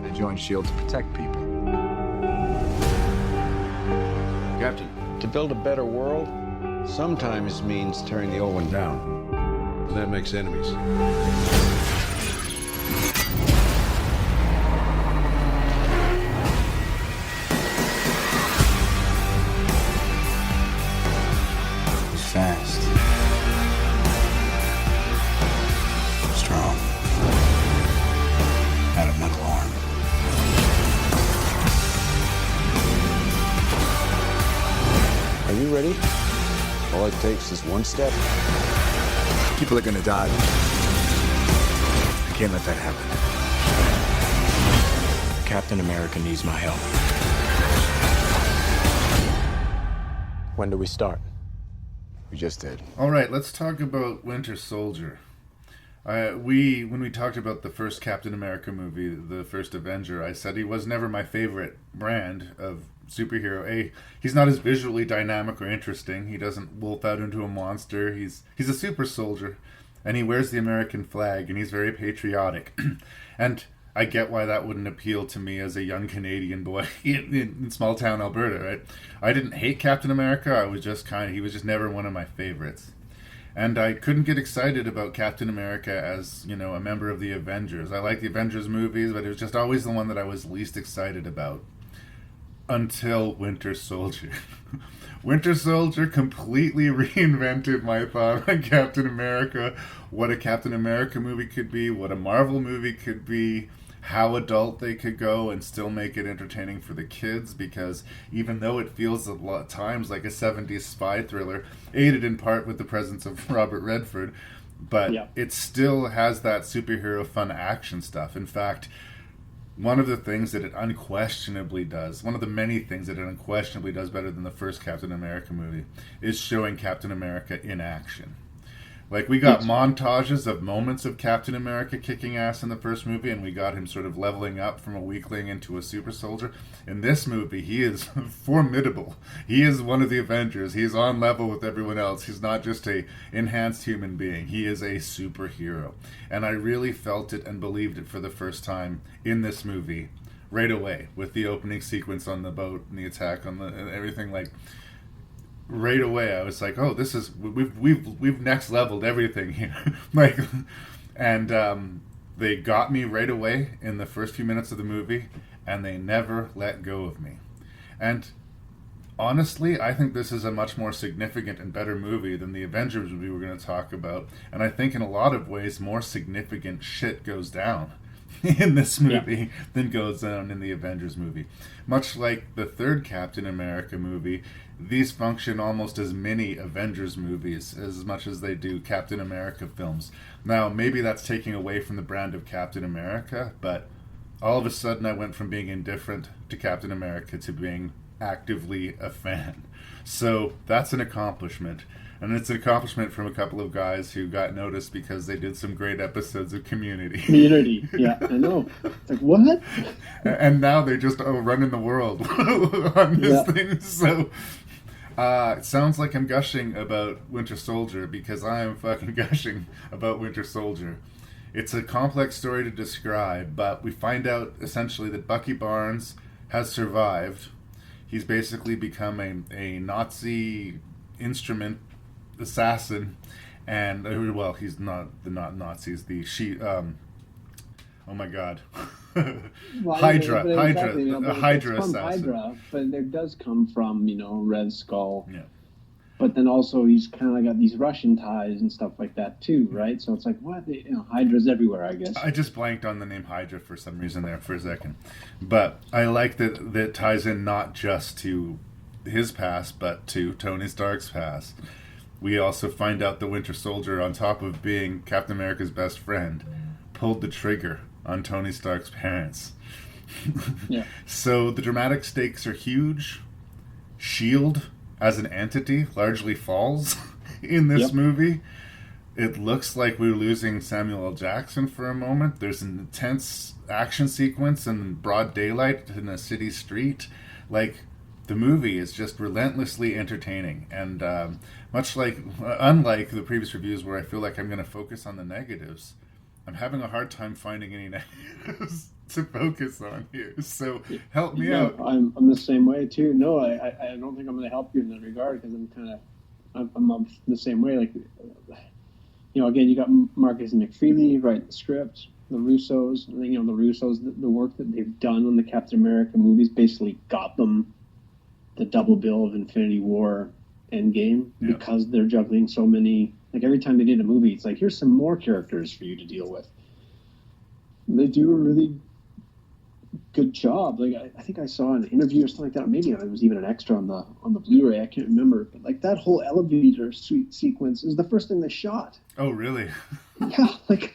They joined S.H.I.E.L.D. to protect people. Captain, to build a better world, sometimes means tearing the old one down. And that makes enemies. He's fast. Strong. Had a metal arm. Are you ready? All it takes is one step. People are gonna die. I can't let that happen. Captain America needs my help. When do we start? We just did. All right, let's talk about Winter Soldier. When we talked about the first Captain America movie, the first Avenger, I said he was never my favorite brand of superhero. He's not as visually dynamic or interesting. He doesn't wolf out into a monster. He's a super soldier, and he wears the American flag, and he's very patriotic. And I get why that wouldn't appeal to me as a young Canadian boy in small town Alberta, right? I didn't hate Captain America. I was just he was just never one of my favorites. And I couldn't get excited about Captain America as, a member of the Avengers. I like the Avengers movies, but it was just always the one that I was least excited about. Until Winter Soldier. Winter Soldier completely reinvented my thought on Captain America, what a Captain America movie could be, what a Marvel movie could be, how adult they could go and still make it entertaining for the kids, because even though it feels a lot of times like a 70s spy thriller, aided in part with the presence of Robert Redford, but it still has that superhero fun action stuff. In fact, one of the things that it unquestionably does, one of the many things that it unquestionably does better than the first Captain America movie, is showing Captain America in action. Like, we got montages of moments of Captain America kicking ass in the first movie, and we got him sort of leveling up from a weakling into a super soldier. In this movie, he is formidable. He is one of the Avengers. He is on level with everyone else. He's not just a enhanced human being. He is a superhero. And I really felt it and believed it for the first time in this movie right away, with the opening sequence on the boat and the attack on and everything. Like, right away I was like, oh, this is we've next leveled everything here. They got me right away in the first few minutes of the movie, and they never let go of me. And honestly, I think this is a much more significant and better movie than the Avengers movie we're going to talk about. And I think in a lot of ways more significant shit goes down in this movie than goes down in the Avengers movie. Much like the third Captain America movie, these function almost as mini Avengers movies as much as they do Captain America films. Now, maybe that's taking away from the brand of Captain America, but all of a sudden I went from being indifferent to Captain America to being actively a fan. So that's an accomplishment. And it's an accomplishment from a couple of guys who got noticed because they did some great episodes of Community. Community, yeah, I know. It's like, what? And now they're just running the world on this thing. So it sounds like I'm gushing about Winter Soldier, because I am fucking gushing about Winter Soldier. It's a complex story to describe, but we find out essentially that Bucky Barnes has survived. He's basically become a Nazi instrument assassin, and well, he's not Nazis, the oh my god. Hydra assassin. Hydra, but it does come from, Red Skull. Yeah. But then also he's kind of got these Russian ties and stuff like that too, right? So it's like, what? Hydra's everywhere, I guess. I just blanked on the name Hydra for some reason there for a second. But I like that ties in not just to his past, but to Tony Stark's past. We also find out the Winter Soldier, on top of being Captain America's best friend, pulled the trigger on Tony Stark's parents. Yeah. So the dramatic stakes are huge. S.H.I.E.L.D. as an entity largely falls in this movie. It looks like we're losing Samuel L. Jackson for a moment. There's an intense action sequence in broad daylight in a city street. Like, the movie is just relentlessly entertaining. And unlike the previous reviews where I feel like I'm going to focus on the negatives, I'm having a hard time finding any negatives to focus on here. So help me out. I'm the same way too. No, I don't think I'm going to help you in that regard because I'm the same way. Like, again, you got Marcus and McFeely writing the script, the Russos. I think, the Russos, the work that they've done on the Captain America movies basically got them the double bill of Infinity War Endgame because they're juggling so many. Like, every time they did a movie, it's like, here's some more characters for you to deal with. They do a really good job. Like, I think I saw an interview or something like that. Maybe it was even an extra on the Blu-ray. I can't remember. But like, that whole elevator suite sequence is the first thing they shot. Oh, really? Yeah. Like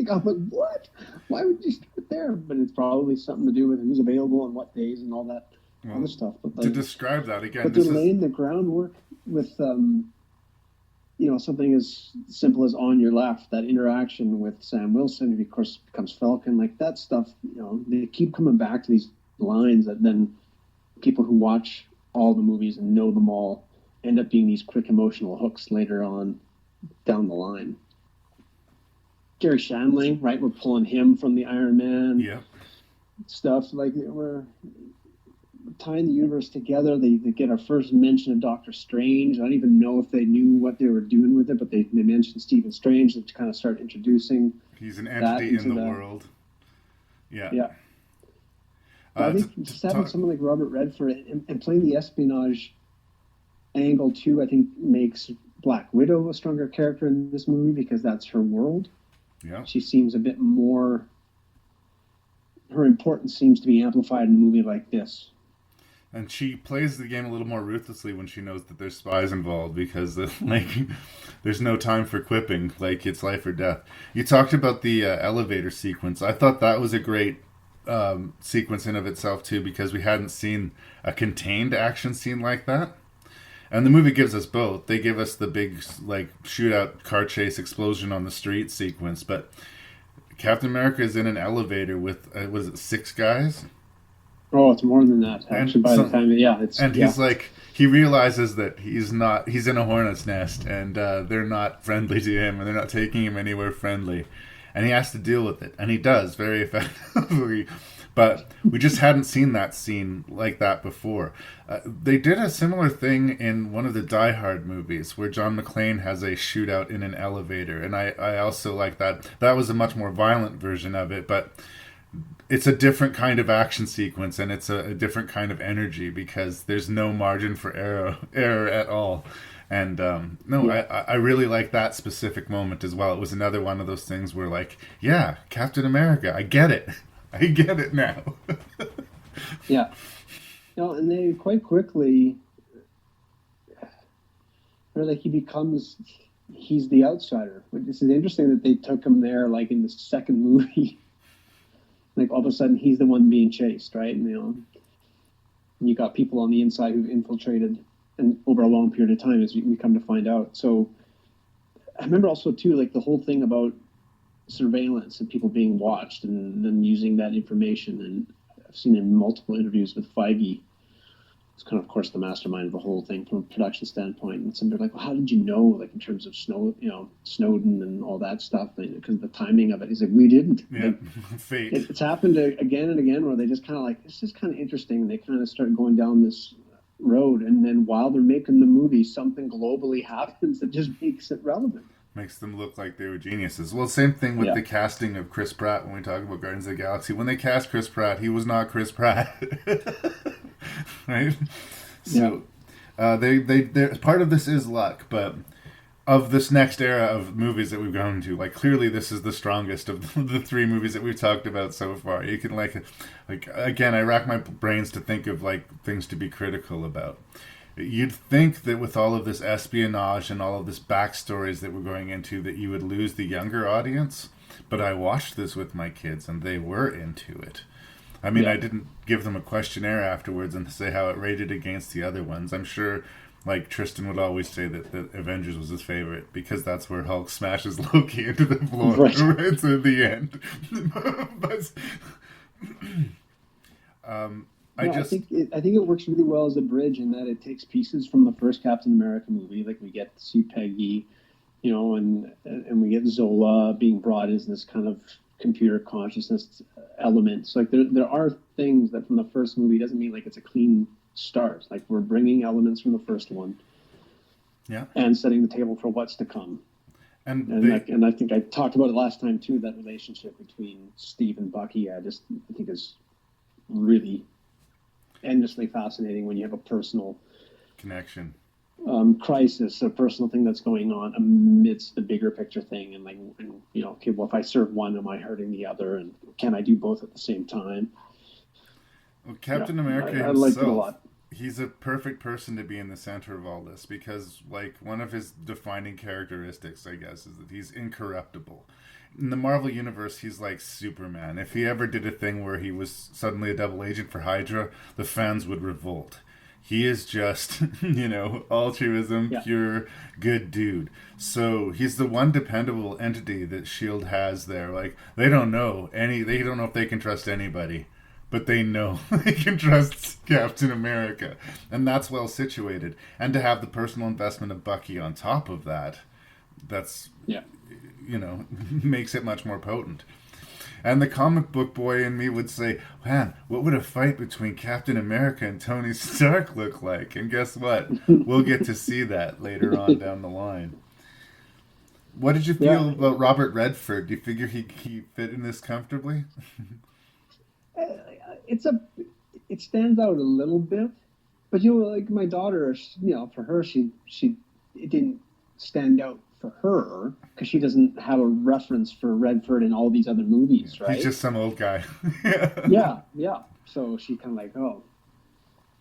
I'm like, what? Why would you start there? But it's probably something to do with who's available on what days and all that other stuff. But to describe that again, but they're laying the groundwork with something as simple as On Your Left, that interaction with Sam Wilson, who of course becomes Falcon, like that stuff, they keep coming back to these lines that then people who watch all the movies and know them all end up being these quick emotional hooks later on down the line. Gary Shandling, right? We're pulling him from the Iron Man stuff. Like, we're tying the universe together. They get our first mention of Doctor Strange. I don't even know if they knew what they were doing with it, but they mentioned Stephen Strange to kind of start introducing. He's an entity in the world. Yeah. I think just having someone like Robert Redford and playing the espionage angle too, I think makes Black Widow a stronger character in this movie because that's her world. Yeah. She seems a bit more. Her importance seems to be amplified in a movie like this. And she plays the game a little more ruthlessly when she knows that there's spies involved because, there's no time for quipping. Like, it's life or death. You talked about the elevator sequence. I thought that was a great sequence in of itself, too, because we hadn't seen a contained action scene like that. And the movie gives us both. They give us the big, shootout, car chase, explosion on the street sequence. But Captain America is in an elevator with, was it 6 guys? Oh, it's more than that. Actually, the time, he's like, he realizes that he's in a hornet's nest, and they're not friendly to him, and they're not taking him anywhere friendly, and he has to deal with it, and he does very effectively. But we just hadn't seen that scene like that before. They did a similar thing in one of the Die Hard movies where John McClane has a shootout in an elevator, and I also like that. That was a much more violent version of it, but it's a different kind of action sequence, and it's a different kind of energy because there's no margin for error at all. And I really like that specific moment as well. It was another one of those things where, Captain America, I get it. I get it now. Yeah. And they quite quickly, he's the outsider. This is interesting that they took him there, in the second movie. All of a sudden, he's the one being chased, right? And, you got people on the inside who've infiltrated, and over a long period of time, as we come to find out. So, I remember also too, the whole thing about surveillance and people being watched, and then using that information. And I've seen in multiple interviews with Feige. It's kind of course, the mastermind of the whole thing from a production standpoint. And some people are like, well, how did you know, in terms of Snowden and all that stuff, because the timing of it. He's like, we didn't. Yeah, fate. It's happened again and again where they just kind of this is kind of interesting. And they kind of start going down this road. And then while they're making the movie, something globally happens that just makes it relevant. Makes them look like they were geniuses. Well, same thing with the casting of Chris Pratt when we talk about Guardians of the Galaxy. When they cast Chris Pratt, he was not Chris Pratt. Right? So they part of this is luck, but of this next era of movies that we've gone to, clearly this is the strongest of the 3 movies that we've talked about so far. You can again, I rack my brains to think of things to be critical about. You'd think that with all of this espionage and all of this backstories that we're going into, that you would lose the younger audience. But I watched this with my kids, and they were into it. I mean, I didn't give them a questionnaire afterwards and say how it rated against the other ones. I'm sure like Tristan would always say that Avengers was his favorite because that's where Hulk smashes Loki into the floor right to the end. But I think it works really well as a bridge in that it takes pieces from the first Captain America movie. Like we get to see Peggy, and we get Zola being brought as this kind of computer consciousness elements. Like there are things that from the first movie doesn't mean like it's a clean start. Like we're bringing elements from the first one, and setting the table for what's to come. And I think I talked about it last time too. That relationship between Steve and Bucky, I think is really endlessly fascinating when you have a personal connection, crisis, a personal thing that's going on amidst the bigger picture thing, and okay, well, if I serve one, am I hurting the other, and can I do both at the same time? Well, Captain America himself, liked it a lot. He's a perfect person to be in the center of all this because, like, one of his defining characteristics, I guess, is that he's incorruptible. In the Marvel Universe, he's like Superman. If he ever did a thing where he was suddenly a double agent for Hydra, the fans would revolt. He is just, altruism, pure good dude. So he's the one dependable entity that S.H.I.E.L.D. has there. Like, they don't know if they can trust anybody, but they know they can trust Captain America. And that's well situated. And to have the personal investment of Bucky on top of that, that's, makes it much more potent. And the comic book boy in me would say, man, what would a fight between Captain America and Tony Stark look like? And guess what? We'll get to see that later on down the line. What did you feel about Robert Redford? Do you figure he fit in this comfortably? It stands out a little bit, but like my daughter, for her, it didn't stand out for her because she doesn't have a reference for Redford in all these other movies, right? He's just some old guy. yeah. So she kind of like,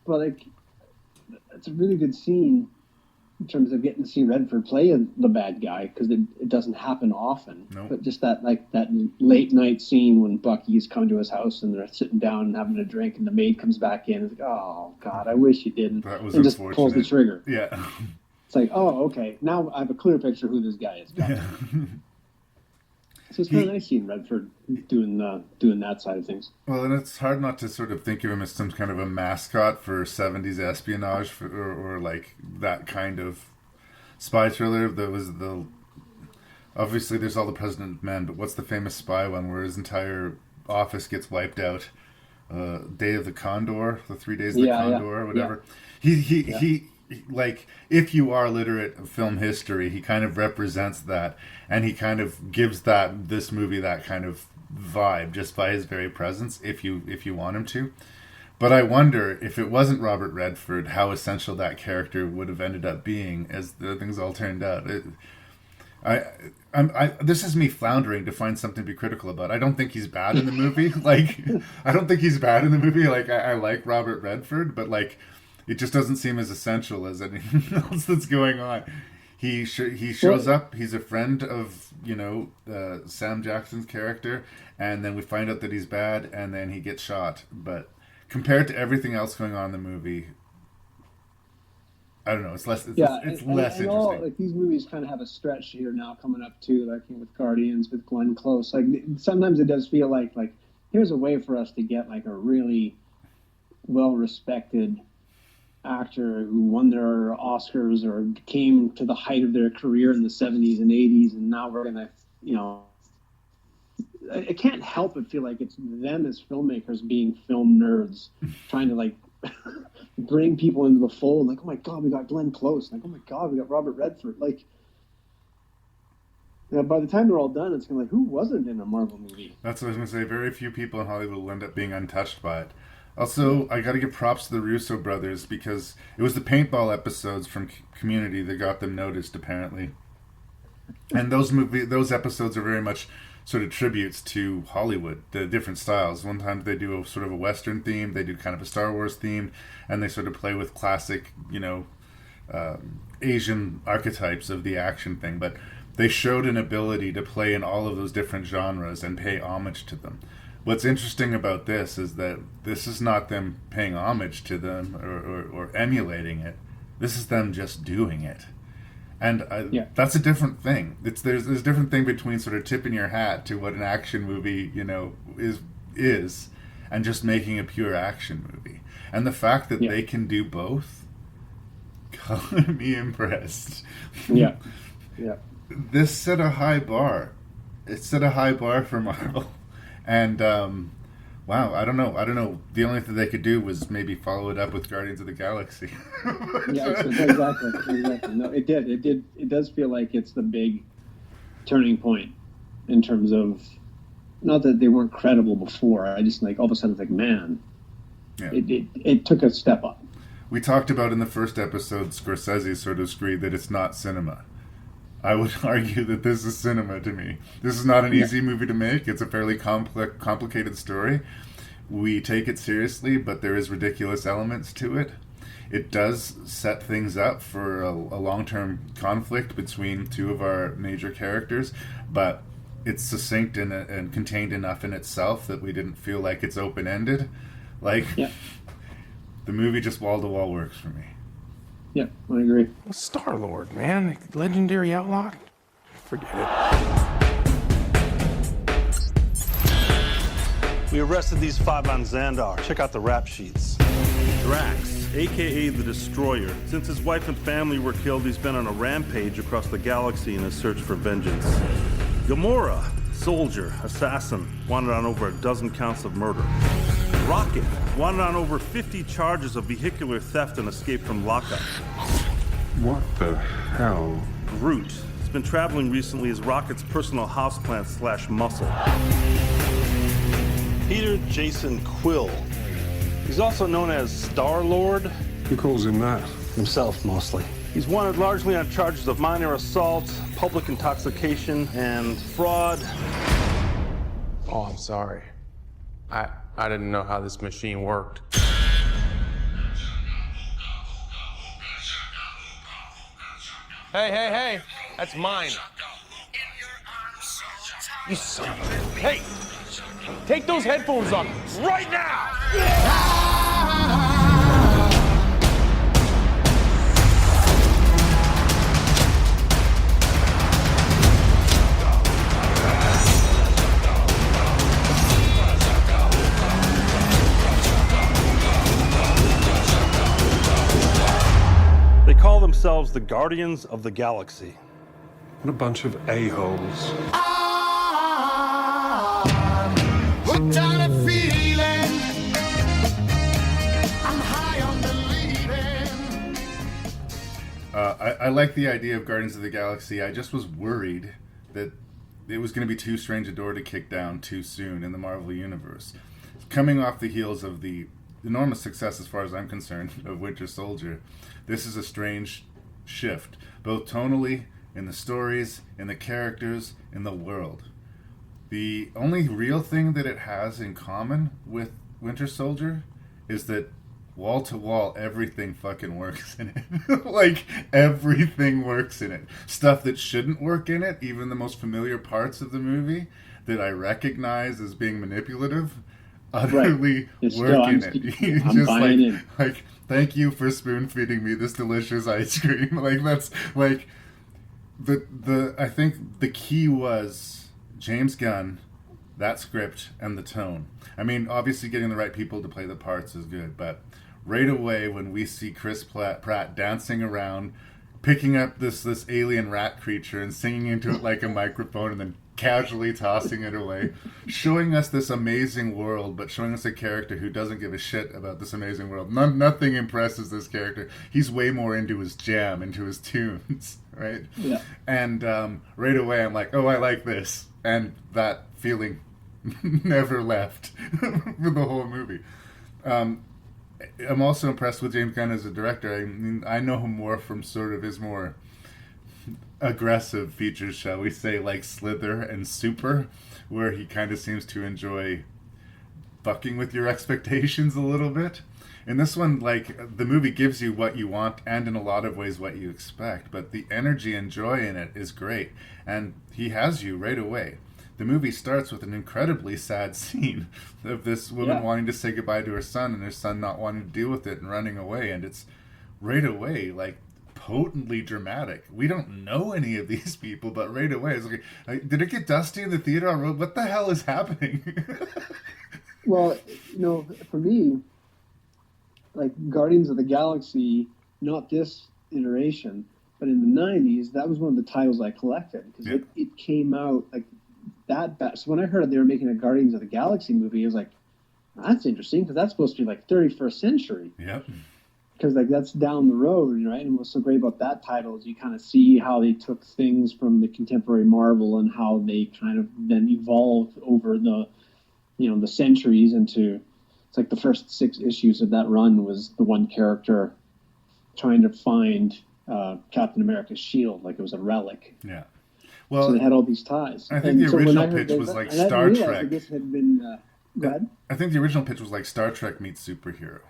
but like, it's a really good scene in terms of getting to see Redford play the bad guy because it doesn't happen often. Nope. But just that late night scene when Bucky's come to his house and they're sitting down and having a drink and the maid comes back in and it's like, oh God, I wish you didn't. That was and just unfortunate. pulls the trigger. Yeah. It's like, oh, okay. Now I have a clear picture of who this guy is. Gotcha. So it's kind of nice seeing Redford doing that side of things. Well, and it's hard not to sort of think of him as some kind of a mascot for 70s espionage or like that kind of spy thriller. That was obviously there's all the President of Men, but what's the famous spy one where his entire office gets wiped out? Day of the Condor, the 3 Days of the Condor, or whatever. Yeah. He like, if you are literate of film history, he kind of represents that, and he kind of gives this movie that kind of vibe just by his very presence, if you want him to. But I wonder if it wasn't Robert Redford, how essential that character would have ended up being as the things all turned out. This is me floundering to find something to be critical about. I don't think he's bad in the movie. Like, I like Robert Redford, but like, it just doesn't seem as essential as anything else that's going on. He shows up. He's a friend of Sam Jackson's character, and then we find out that he's bad, and then he gets shot. But compared to everything else going on in the movie, I don't know. It's less. It's less interesting. Like these movies kind of have a stretch here now coming up too, like with Guardians, with Glenn Close. Like sometimes it does feel like here's a way for us to get like a really well-respected actor who won their Oscars or came to the height of their career in the 70s and 80s, and now we're gonna, I can't help but feel like it's them as filmmakers being film nerds trying to like bring people into the fold. Like, oh my God, we got Glenn Close. Like, oh my God, we got Robert Redford. Like, by the time they're all done, it's kind of like, who wasn't in a Marvel movie? That's what I was going to say. Very few people in Hollywood will end up being untouched by it. Also, I got to give props to the Russo brothers because it was the paintball episodes from Community that got them noticed, apparently. And those episodes are very much sort of tributes to Hollywood, the different styles. One time they do a sort of a Western theme, they do kind of a Star Wars theme, and they sort of play with classic, Asian archetypes of the action thing. But they showed an ability to play in all of those different genres and pay homage to them. What's interesting about this is that this is not them paying homage to them or emulating it. This is them just doing it. And Yeah. that's a different thing. There's a different thing between sort of tipping your hat to what an action movie, is, and just making a pure action movie. And the fact that they can do both, got me impressed. Yeah. Yeah. This set a high bar. It set a high bar for Marvel. And wow, I don't know. The only thing they could do was maybe follow it up with Guardians of the Galaxy. Yeah, exactly. No, it did. It does feel like it's the big turning point in terms of, not that they weren't credible before. I just like all of a sudden it's like, man, it took a step up. We talked about in the first episode, Scorsese sort of agreed that it's not cinema. I would argue that this is cinema to me. This is not an easy movie to make. It's a fairly complicated story. We take it seriously, but there is ridiculous elements to it. It does set things up for a long-term conflict between two of our major characters, but it's succinct and contained enough in itself that we didn't feel like it's open-ended. The movie just wall-to-wall works for me. Yeah, I agree. Star-Lord, man. Legendary outlaw. Forget it. We arrested these 5 on Xandar. Check out the rap sheets. Drax, a.k.a. the Destroyer. Since his wife and family were killed, he's been on a rampage across the galaxy in his search for vengeance. Gamora, soldier, assassin, wanted on over a dozen counts of murder. Rocket, wanted on over 50 charges of vehicular theft and escape from lockup. What the hell? Groot has been traveling recently as Rocket's personal houseplant / muscle. Peter Jason Quill. He's also known as Star-Lord. Who calls him that? Himself, mostly. He's wanted largely on charges of minor assault, public intoxication, and fraud. Oh, I'm sorry. I didn't know how this machine worked. Hey, that's mine. You son of a... Hey, take those headphones off right now! They call themselves the Guardians of the Galaxy. What a bunch of a-holes. Hooked on a feeling. I'm high on believing. I like the idea of Guardians of the Galaxy. I just was worried that it was going to be too strange a door to kick down too soon in the Marvel Universe. Coming off the heels of the enormous success, as far as I'm concerned, of Winter Soldier, this is a strange shift, both tonally, in the stories, in the characters, in the world. The only real thing that it has in common with Winter Soldier is that wall to wall, everything fucking works in it. Like, everything works in it. Stuff that shouldn't work in it, even the most familiar parts of the movie that I recognize as being manipulative, utterly work in it. You just like, thank you for spoon feeding me this delicious ice cream. Like, that's like I think the key was James Gunn, that script, and the tone. I mean, obviously getting the right people to play the parts is good, but right away when we see Chris Pratt dancing around, picking up this alien rat creature and singing into it like a microphone and then casually tossing it away, showing us this amazing world, but showing us a character who doesn't give a shit about this amazing world. Nothing impresses this character. He's way more into his jam, into his tunes, right? Yeah. And right away I'm like, oh, I like this. And that feeling never left for the whole movie. I'm also impressed with James Gunn as a director. I mean, I know him more from sort of his more aggressive features, shall we say, like Slither and Super, where he kind of seems to enjoy fucking with your expectations a little bit. In this one, like, the movie gives you what you want and in a lot of ways what you expect, but the energy and joy in it is great, and he has you right away. The movie starts with an incredibly sad scene of this woman wanting to say goodbye to her son and her son not wanting to deal with it and running away, and it's right away, like, potently dramatic. We don't know any of these people, but right away it's like, did it get dusty in the theater on road? What the hell is happening? Well, for me, like Guardians of the Galaxy, not this iteration, but in the 90s, that was one of the titles I collected because it came out like that. So when I heard they were making a Guardians of the Galaxy movie, I was like, that's interesting because that's supposed to be like 31st century. Yep. Because like that's down the road, right? And what's so great about that title is you kind of see how they took things from the contemporary Marvel and how they kind of then evolved over the centuries into. It's like the first 6 issues of that run was the one character trying to find Captain America's shield, like it was a relic. Yeah. Well, so they had all these ties. I think the original pitch was like Star Trek. This had been. I think the original pitch was like Star Trek meets superhero.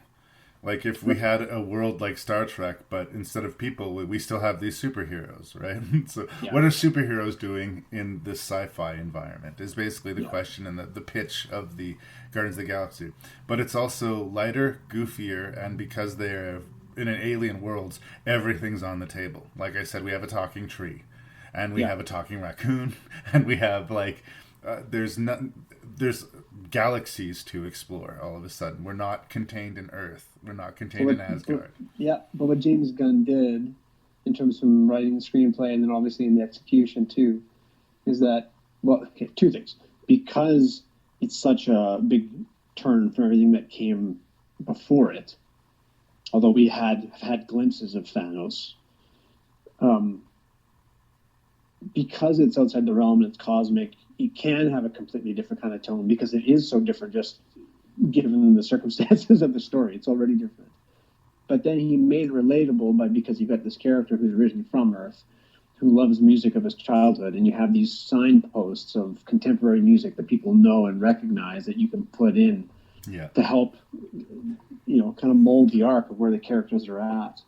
Like if we had a world like Star Trek, but instead of people, we still have these superheroes, right? So what are superheroes doing in this sci-fi environment is basically the question and the pitch of the Guardians of the Galaxy. But it's also lighter, goofier, and because they're in an alien world, everything's on the table. Like I said, we have a talking tree, and we have a talking raccoon, and we have like there's galaxies to explore. All of a sudden, we're not contained in Earth. We're not contained in Asgard. But what James Gunn did, in terms of writing the screenplay and then obviously in the execution too, is that two things. Because it's such a big turn from everything that came before it. Although we have had glimpses of Thanos, because it's outside the realm and it's cosmic, it can have a completely different kind of tone because it is so different just given the circumstances of the story. It's already different. But then he made it relatable because you've got this character who's originally from Earth, who loves music of his childhood, and you have these signposts of contemporary music that people know and recognize that you can put in to help, kind of mold the arc of where the characters are at.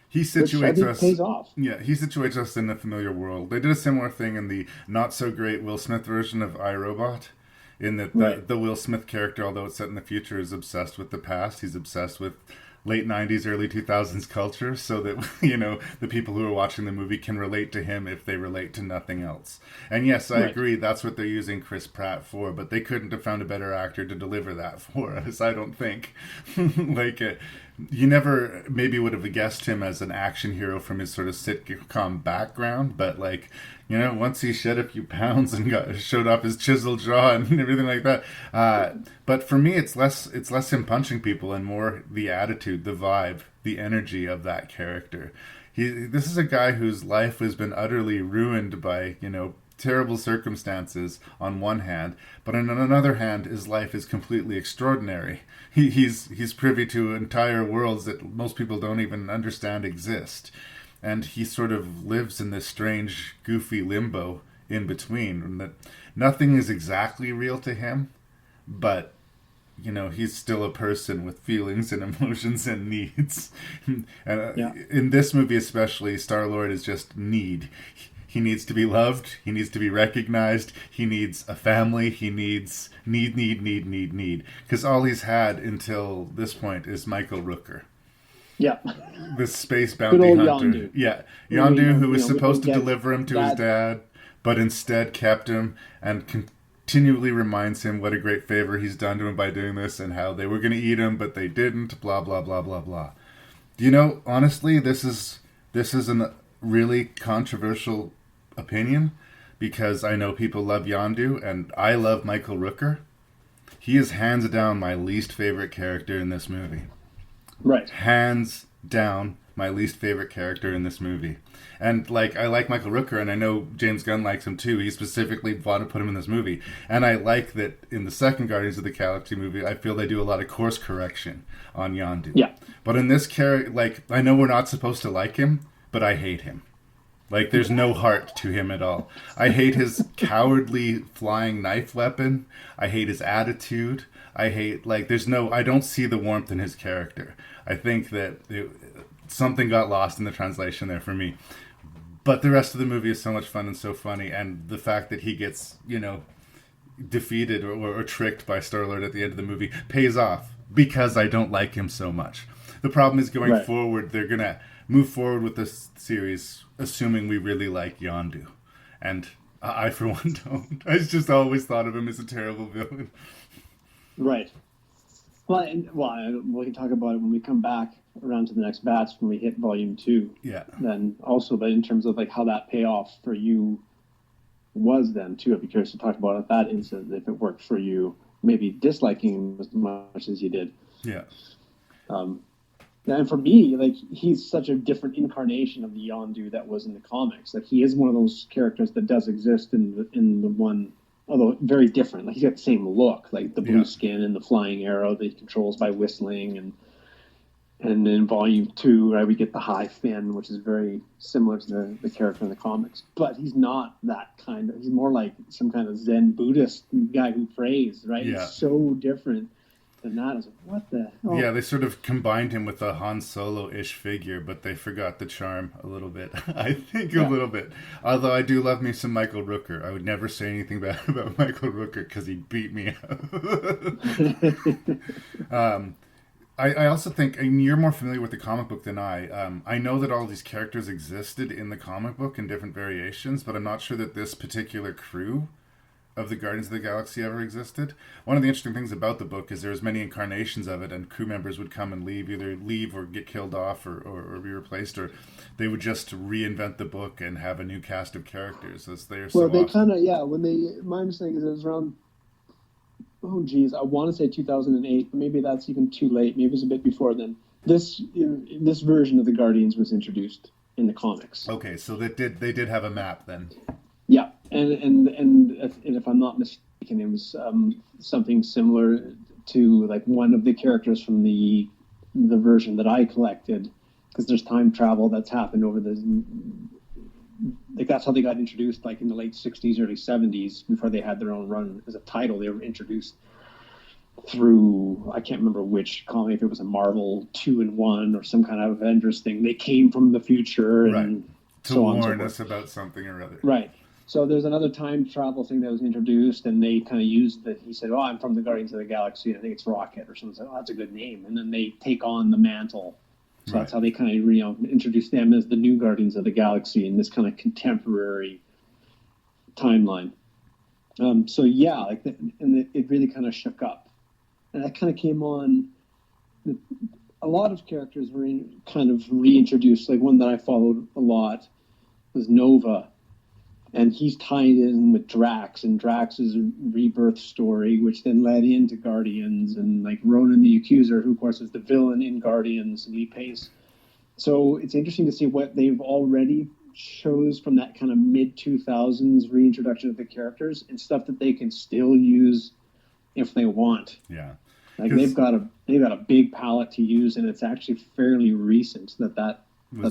He situates us. Pays off. Yeah, he situates us in a familiar world. They did a similar thing in the not so great Will Smith version of iRobot, in that the Will Smith character, although it's set in the future, is obsessed with the past. He's obsessed with late 90s, early 2000s culture, so that, the people who are watching the movie can relate to him if they relate to nothing else. And yes, I agree, that's what they're using Chris Pratt for, but they couldn't have found a better actor to deliver that for us, I don't think. You never maybe would have guessed him as an action hero from his sort of sitcom background, but once he shed a few pounds and showed off his chiseled jaw and everything like that. But for me, it's less him punching people and more the attitude, the vibe, the energy of that character. This is a guy whose life has been utterly ruined by, terrible circumstances on one hand, but on another hand, his life is completely extraordinary. He's privy to entire worlds that most people don't even understand exist. And he sort of lives in this strange, goofy limbo in between. And that nothing is exactly real to him, but, he's still a person with feelings and emotions and needs. In this movie especially, Star-Lord is just need. He needs to be loved. He needs to be recognized. He needs a family. He needs need. Because all he's had until this point is Michael Rooker. Yeah. The space bounty hunter. Yondu. Yeah. Yondu, who was supposed to deliver him to his dad, but instead kept him and continually reminds him what a great favor he's done to him by doing this and how they were going to eat him, but they didn't, blah, blah, blah, blah, blah. Honestly, this is a really controversial opinion because I know people love Yondu and I love Michael Rooker. He is hands down my least favorite character in this movie. Right. Hands down my least favorite character in this movie. And I like Michael Rooker and I know James Gunn likes him too. He specifically wanted to put him in this movie. And I like that in the second Guardians of the Galaxy movie, I feel they do a lot of course correction on Yondu. Yeah. But in this character, I know we're not supposed to like him, but I hate him. There's no heart to him at all. I hate his cowardly flying knife weapon. I hate his attitude. I hate, I don't see the warmth in his character. I think that something got lost in the translation there for me. But the rest of the movie is so much fun and so funny. And the fact that he gets, defeated or tricked by Star-Lord at the end of the movie pays off because I don't like him so much. The problem is going Right. forward, they're going to move forward with this series, assuming we really like Yondu. And I, for one, don't. I just always thought of him as a terrible villain. Right. Well, we can talk about it when we come back around to the next batch when we hit volume 2. Yeah. Then also, but in terms of like how that payoff for you was then too, I'd be curious to talk about at that instant if it worked for you, maybe disliking him as much as you did. Yeah. And for me, like he's such a different incarnation of the Yondu that was in the comics. Like he is one of those characters that does exist in the one. Although very different, like he's got the same look, like the blue skin and the flying arrow that he controls by whistling, and in volume 2, right, we get the high fin, which is very similar to the character in the comics. But he's not that kind of. He's more like some kind of Zen Buddhist guy who prays, right? Yeah. It's so different than that. I was like, what the hell? Yeah, they sort of combined him with a Han Solo-ish figure, but they forgot the charm a little bit. I think a little bit. Although I do love me some Michael Rooker. I would never say anything bad about Michael Rooker because he beat me up. I also think, and you're more familiar with the comic book than I know that all these characters existed in the comic book in different variations, but I'm not sure that this particular crew of the Guardians of the Galaxy ever existed. One of the interesting things about the book is there's many incarnations of it, and crew members would come and leave, either leave or get killed off or be replaced, or they would just reinvent the book and have a new cast of characters. As they are so They often. kind of, when they, my understanding is it was around, oh geez, I want to say 2008, but maybe that's even too late. Maybe it was a bit before then. This version of the Guardians was introduced in the comics. Okay, so they did have a map then. Yeah, and if I'm not mistaken, it was something similar to like one of the characters from the version that I collected, because there's time travel that's happened over the. Like that's how they got introduced, like in the late 60s, early 70s, before they had their own run as a title. They were introduced through, I can't remember which comic, if it was a Marvel 2-in-1 or some kind of Avengers thing. They came from the future and to so on and so warn forth. us about something or other. Right. So there's another time travel thing that was introduced, and they kind of used that. He said, "Oh, I'm from the Guardians of the Galaxy. I think it's Rocket or something." So, "Oh, that's a good name." And then they take on the mantle. So that's how they kind of introduce them as the new Guardians of the Galaxy in this kind of contemporary timeline. So yeah, it really kind of shook up, and that kind of came on. A lot of characters were kind of reintroduced. Like one that I followed a lot was Nova. And he's tied in with Drax and Drax's rebirth story, which then led into Guardians, and like Ronan the Accuser, who of course is the villain in Guardians, Lee Pace. So it's interesting to see what they've already chose from that kind of mid-2000s reintroduction of the characters and stuff that they can still use if they want. Yeah. Like they've got a big palette to use, and it's actually fairly recent that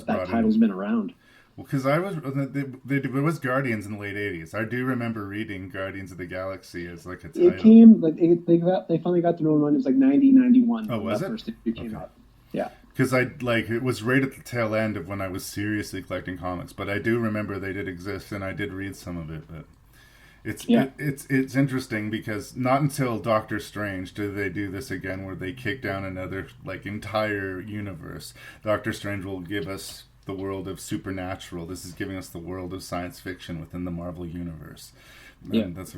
title's been around. Well, because there was Guardians in the late 80s. I do remember reading Guardians of the Galaxy as like a title. It came, like, they finally got their own run. It was like 90, 91. Oh, was it? First issue came out. Yeah. Because it was right at the tail end of when I was seriously collecting comics. But I do remember they did exist, and I did read some of it. But it's interesting because not until Doctor Strange do they do this again, where they kick down another like entire universe. Doctor Strange will give us the world of supernatural. This is giving us the world of science fiction within the Marvel universe. Yeah. And that's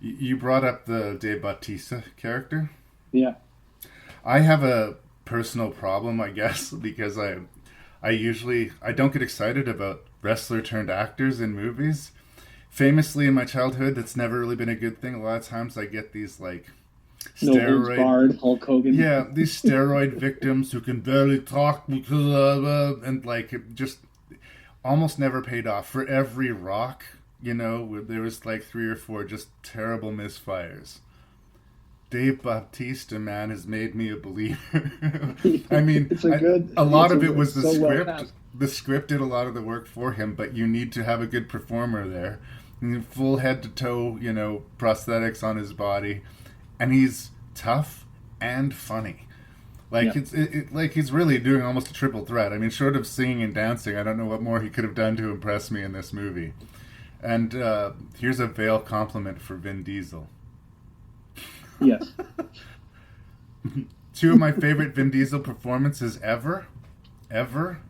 you brought up the Dave Bautista character. Yeah. I have a personal problem, I guess, because I don't get excited about wrestler turned actors in movies. Famously in my childhood, that's never really been a good thing. A lot of times I get these like steroid barred Hulk Hogan. Yeah, these steroid victims who can barely talk because and like it just almost never paid off. For every Rock, there was like 3 or 4 just terrible misfires. Dave Bautista, man, has made me a believer. I mean, a lot of it was the script. Well, the script did a lot of the work for him, but you need to have a good performer there. Full head to toe, prosthetics on his body. And he's tough and funny. Like like he's really doing almost a triple threat. I mean, short of singing and dancing, I don't know what more he could have done to impress me in this movie. And here's a veiled compliment for Vin Diesel. Yes. Two of my favorite Vin Diesel performances ever, EVER,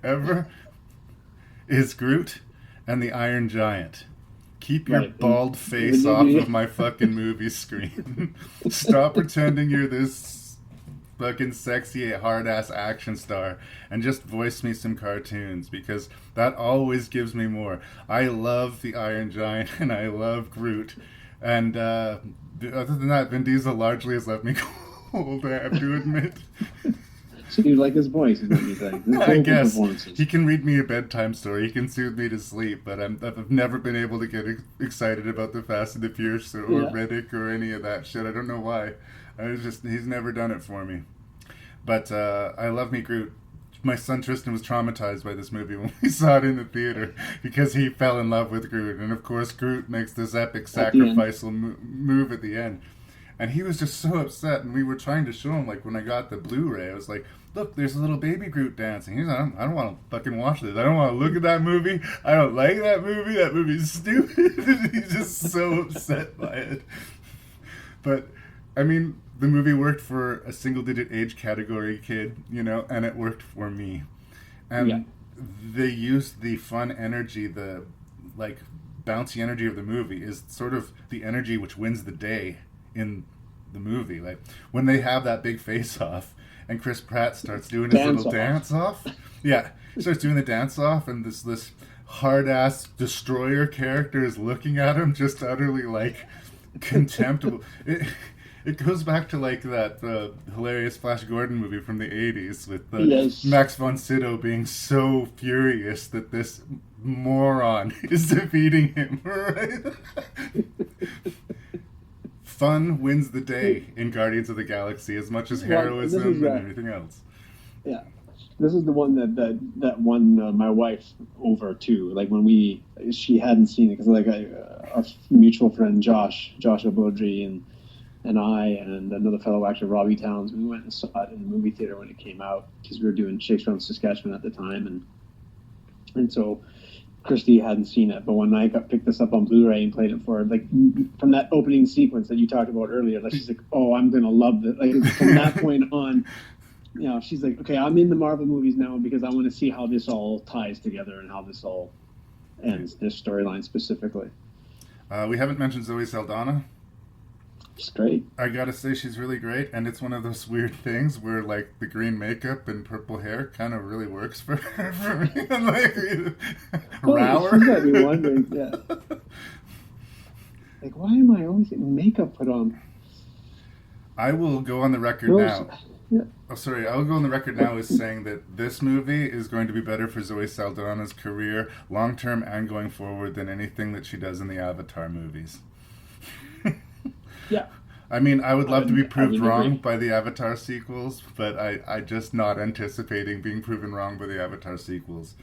ever, is Groot and the Iron Giant. Keep your bald face off of my fucking movie screen. Stop pretending you're this fucking sexy, hard-ass action star and just voice me some cartoons, because that always gives me more. I love the Iron Giant and I love Groot. And other than that, Vin Diesel largely has left me cold, I have to admit. So you like his voice, is what you're saying? I guess. He can read me a bedtime story, he can soothe me to sleep, but I've never been able to get excited about the Fast and the Furious or Riddick or any of that shit. I don't know why. He's never done it for me. But I love me Groot. My son Tristan was traumatized by this movie when we saw it in the theater because he fell in love with Groot. And of course, Groot makes this epic sacrificial move at the end. And he was just so upset. And we were trying to show him, like, when I got the Blu-ray, I was like, look, there's a little baby Groot dancing. He's like, I don't want to fucking watch this. I don't want to look at that movie. I don't like that movie. That movie's stupid. He's just so upset by it. But, I mean, the movie worked for a single-digit age category kid, you know, and it worked for me. And they used the fun energy, the, like, bouncy energy of the movie is sort of the energy which wins the day in the movie. Like, when they have that big face-off and Chris Pratt starts doing his little dance-off. Yeah, he starts doing the dance-off, and this hard-ass destroyer character is looking at him just utterly, like, contemptible. It goes back to, like, that hilarious Flash Gordon movie from the 80s with Max von Sydow being so furious that this moron is defeating him, right? Fun wins the day in Guardians of the Galaxy as much as heroism and everything else. Yeah. This is the one that won my wife over, too. Like, when she hadn't seen it, because, like, our mutual friend Josh Abodri and I and another fellow actor, Robbie Towns, we went and saw it in the movie theater when it came out, because we were doing Shakespeare in Saskatchewan at the time, and so Christy hadn't seen it, but when I picked this up on Blu-ray and played it for her, like, from that opening sequence that you talked about earlier, like, she's like, oh, I'm gonna love this. Like, from that point on, you know, she's like, okay, I'm in the Marvel movies now because I want to see how this all ties together and how this all ends, this storyline specifically. We haven't mentioned Zoe Saldana. She's great. I gotta say, she's really great, and it's one of those weird things where, like, the green makeup and purple hair kind of really works for her. For me. I'm like, Rower. She's got me wondering, yeah. Like, why am I always getting makeup put on? I will go on the record now. Yeah. Oh, sorry. I'll go on the record now as saying that this movie is going to be better for Zoe Saldana's career, long term and going forward, than anything that she does in the Avatar movies. Yeah. I mean, I would love to be proved wrong by the Avatar sequels, but I just not anticipating being proven wrong by the Avatar sequels.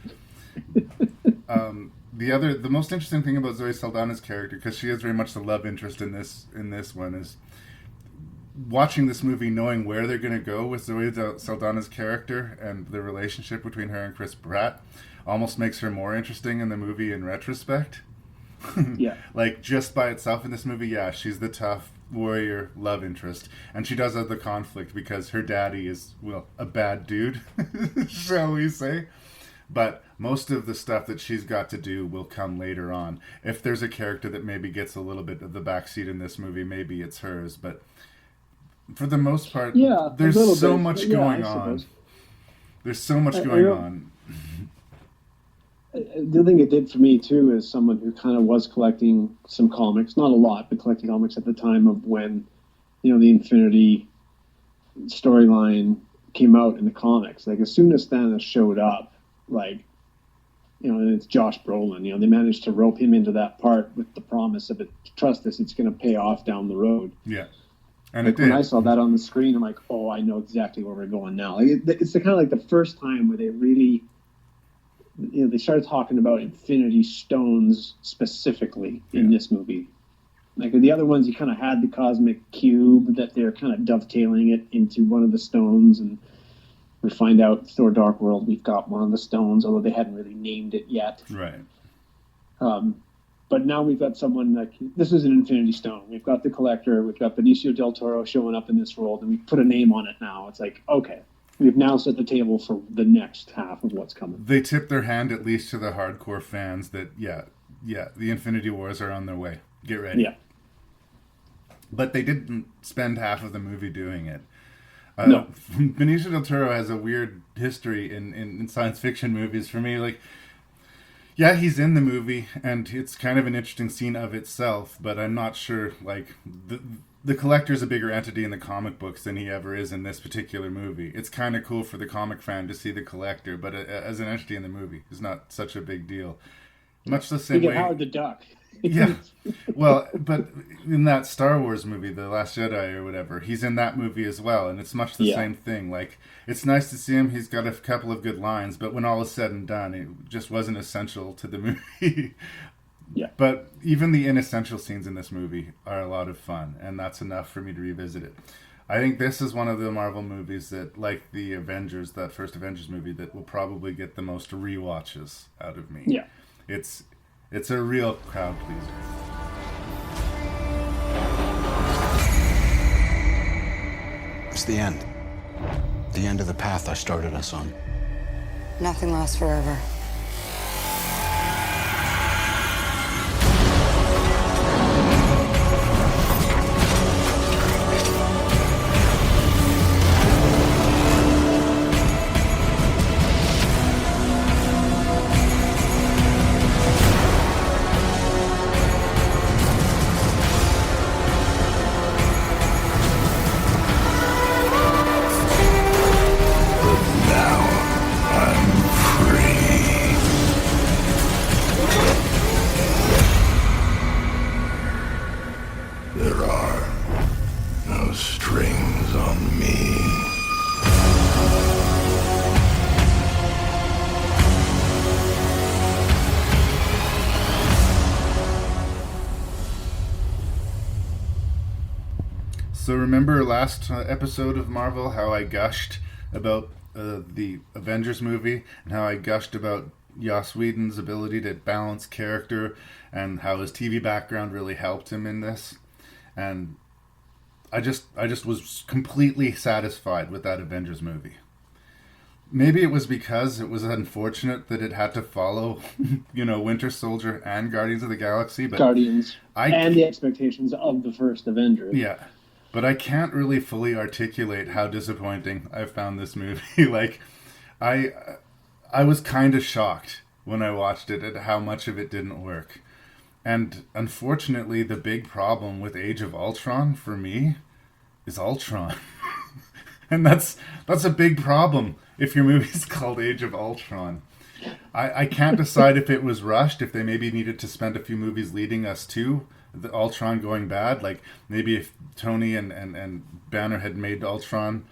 The most interesting thing about Zoe Saldana's character, because she is very much the love interest in this one, is watching this movie, knowing where they're going to go with Zoe Saldana's character and the relationship between her and Chris Pratt, almost makes her more interesting in the movie in retrospect. Yeah. Like, just by itself in this movie, yeah, she's the tough warrior love interest, and she does have the conflict because her daddy is, well, a bad dude, shall we say. But most of the stuff that she's got to do will come later on. If there's a character that maybe gets a little bit of the backseat in this movie, maybe it's hers. But for the most part, there's so much going on. There's so much going on. The thing it did for me, too, is someone who kind of was collecting some comics, not a lot, but collecting comics at the time of when, you know, the Infinity storyline came out in the comics. Like, as soon as Thanos showed up, like, you know, and it's Josh Brolin, you know, they managed to rope him into that part with the promise of it, trust us, it's going to pay off down the road. Yeah. And like, when I saw that on the screen, I'm like, oh, I know exactly where we're going now. Like, it's kind of like the first time where they really, you know, they started talking about Infinity Stones specifically in this movie. Like, the other ones, you kind of had the cosmic cube that they're kind of dovetailing it into one of the stones, and we find out Thor Dark World, we've got one of the stones, although they hadn't really named it yet. Right. But now we've got someone like, this is an Infinity Stone. We've got the Collector, we've got Benicio del Toro showing up in this world, and we put a name on it now. It's like, okay, we've now set the table for the next half of what's coming. They tip their hand at least to the hardcore fans that, yeah, the Infinity Wars are on their way. Get ready. Yeah. But they didn't spend half of the movie doing it. No. Benicio del Toro has a weird history in science fiction movies. For me, like, yeah, he's in the movie, and it's kind of an interesting scene of itself, but I'm not sure, like, the Collector's a bigger entity in the comic books than he ever is in this particular movie. It's kind of cool for the comic fan to see the Collector, but as an entity in the movie, it's not such a big deal. Much the same You way... get Howard the Duck. Yeah. Well, but in that Star Wars movie, The Last Jedi or whatever, he's in that movie as well, and it's much the same thing. Like, it's nice to see him. He's got a couple of good lines, but when all is said and done, it just wasn't essential to the movie. Yeah. But even the inessential scenes in this movie are a lot of fun, and that's enough for me to revisit it. I think this is one of the Marvel movies that, like the Avengers, that first Avengers movie, that will probably get the most rewatches out of me. Yeah. It's a real crowd pleaser. It's the end. The end of the path I started us on. Nothing lasts forever. So remember last episode of Marvel how I gushed about the Avengers movie and how I gushed about Joss Whedon's ability to balance character and how his TV background really helped him in this, and I just was completely satisfied with that Avengers movie. Maybe it was because it was unfortunate that it had to follow, Winter Soldier and Guardians of the Galaxy, but Guardians and the expectations of the first Avengers. Yeah. But I can't really fully articulate how disappointing I found this movie. Like, I was kind of shocked when I watched it at how much of it didn't work. And unfortunately, the big problem with Age of Ultron for me is Ultron. And that's a big problem if your movie's called Age of Ultron. I can't decide if it was rushed, if they maybe needed to spend a few movies leading us to the Ultron going bad. Like, maybe if Tony and Banner had made Ultron.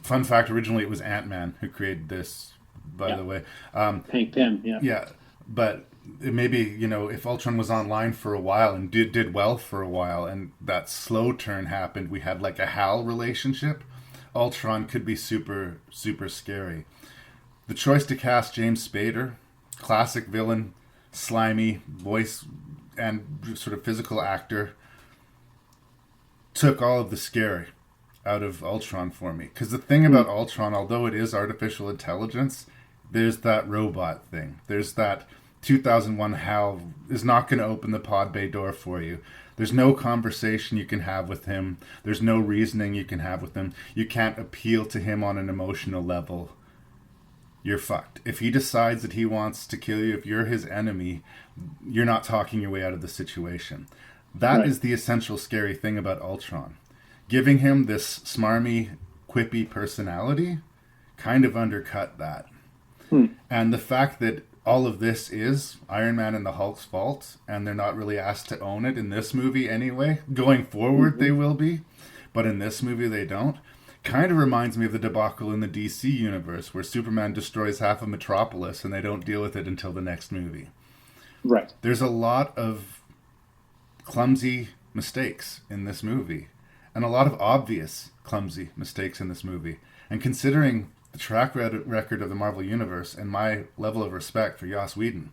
Fun fact, originally it was Ant-Man who created this, by the way. Hank Pym, yeah. Yeah, but maybe, if Ultron was online for a while and did well for a while, and that slow turn happened, we had like a Hal relationship, Ultron could be super, super scary. The choice to cast James Spader, classic villain, slimy voice and sort of physical actor, took all of the scary out of Ultron for me. Because the thing about Ultron, although it is artificial intelligence, there's that robot thing. There's that 2001 Hal is not going to open the pod bay door for you. There's no conversation you can have with him. There's no reasoning you can have with him. You can't appeal to him on an emotional level. You're fucked. If he decides that he wants to kill you, if you're his enemy, you're not talking your way out of the situation. That is the essential scary thing about Ultron. Giving him this smarmy, quippy personality kind of undercut that. And the fact that all of this is Iron Man and the Hulk's fault, and they're not really asked to own it in this movie anyway. Going forward, they will be, but in this movie, they don't. Kind of reminds me of the debacle in the DC universe, where Superman destroys half of Metropolis, and they don't deal with it until the next movie. Right. There's a lot of clumsy mistakes in this movie, and a lot of obvious clumsy mistakes in this movie. And considering the track record of the Marvel Universe and my level of respect for Joss Whedon,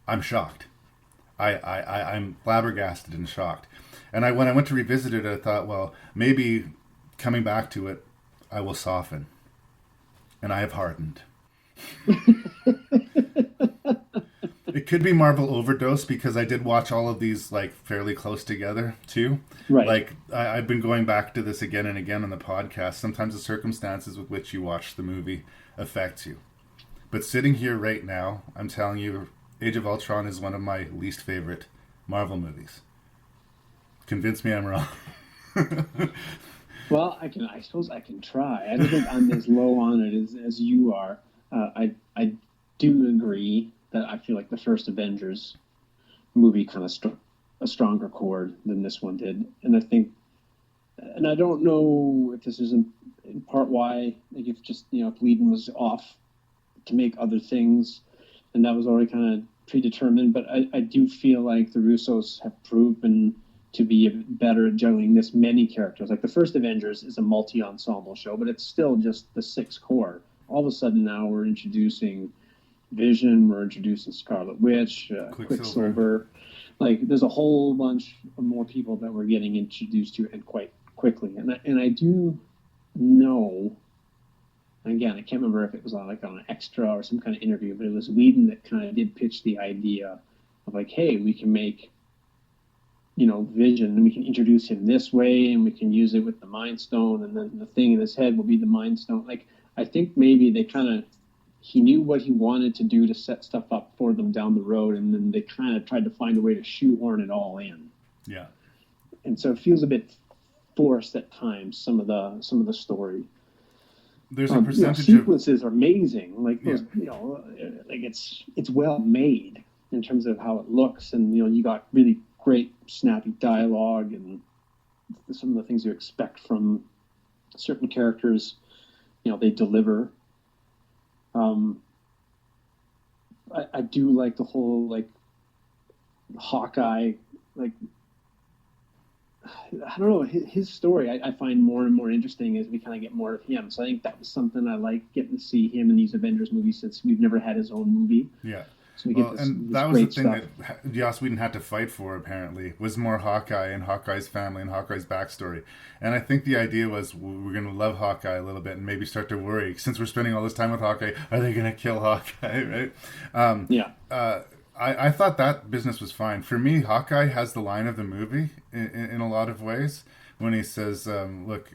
I'm shocked. I'm flabbergasted and shocked. And when I went to revisit it, I thought, well, maybe coming back to it, I will soften. And I have hardened. It could be Marvel overdose because I did watch all of these like fairly close together too. Right. Like I've been going back to this again and again on the podcast. Sometimes the circumstances with which you watch the movie affects you. But sitting here right now, I'm telling you, Age of Ultron is one of my least favorite Marvel movies. Convince me I'm wrong. Well, I suppose I can try. I don't think I'm as low on it as you are. I do agree that I feel like the first Avengers movie kind of struck a stronger chord than this one did. And I think, and I don't know if this is in part why, like if just, if Whedon was off to make other things and that was already kind of predetermined, but I do feel like the Russos have proven to be better at juggling this many characters. Like the first Avengers is a multi-ensemble show, but it's still just the six core. All of a sudden now we're introducing Vision, we're introducing Scarlet Witch, Quicksilver. Like there's a whole bunch of more people that we're getting introduced to and quite quickly. And I do know, and again, I can't remember if it was on an extra or some kind of interview, but it was Whedon that kind of did pitch the idea of like, hey, we can make Vision, and we can introduce him this way, and we can use it with the Mind Stone, and then the thing in his head will be the Mind Stone. Like, I think maybe he knew what he wanted to do to set stuff up for them down the road, and then they kind of tried to find a way to shoehorn it all in. Yeah. And so it feels a bit forced at times, some of the story. There's a percentage sequences are amazing. Like those, like it's well made in terms of how it looks, and you got really great snappy dialogue and some of the things you expect from certain characters, they deliver. I do like the whole like Hawkeye, like I don't know, his story I find more and more interesting as we kind of get more of him. So I think that was something I like, getting to see him in these Avengers movies since we've never had his own movie. Yeah. So we get this that was the thing stuff that Joss Whedon had to fight for, apparently, was more Hawkeye and Hawkeye's family and Hawkeye's backstory. And I think the idea was we're going to love Hawkeye a little bit and maybe start to worry, since we're spending all this time with Hawkeye, are they going to kill Hawkeye, right? Yeah. I thought that business was fine. For me, Hawkeye has the line of the movie in a lot of ways when he says, look,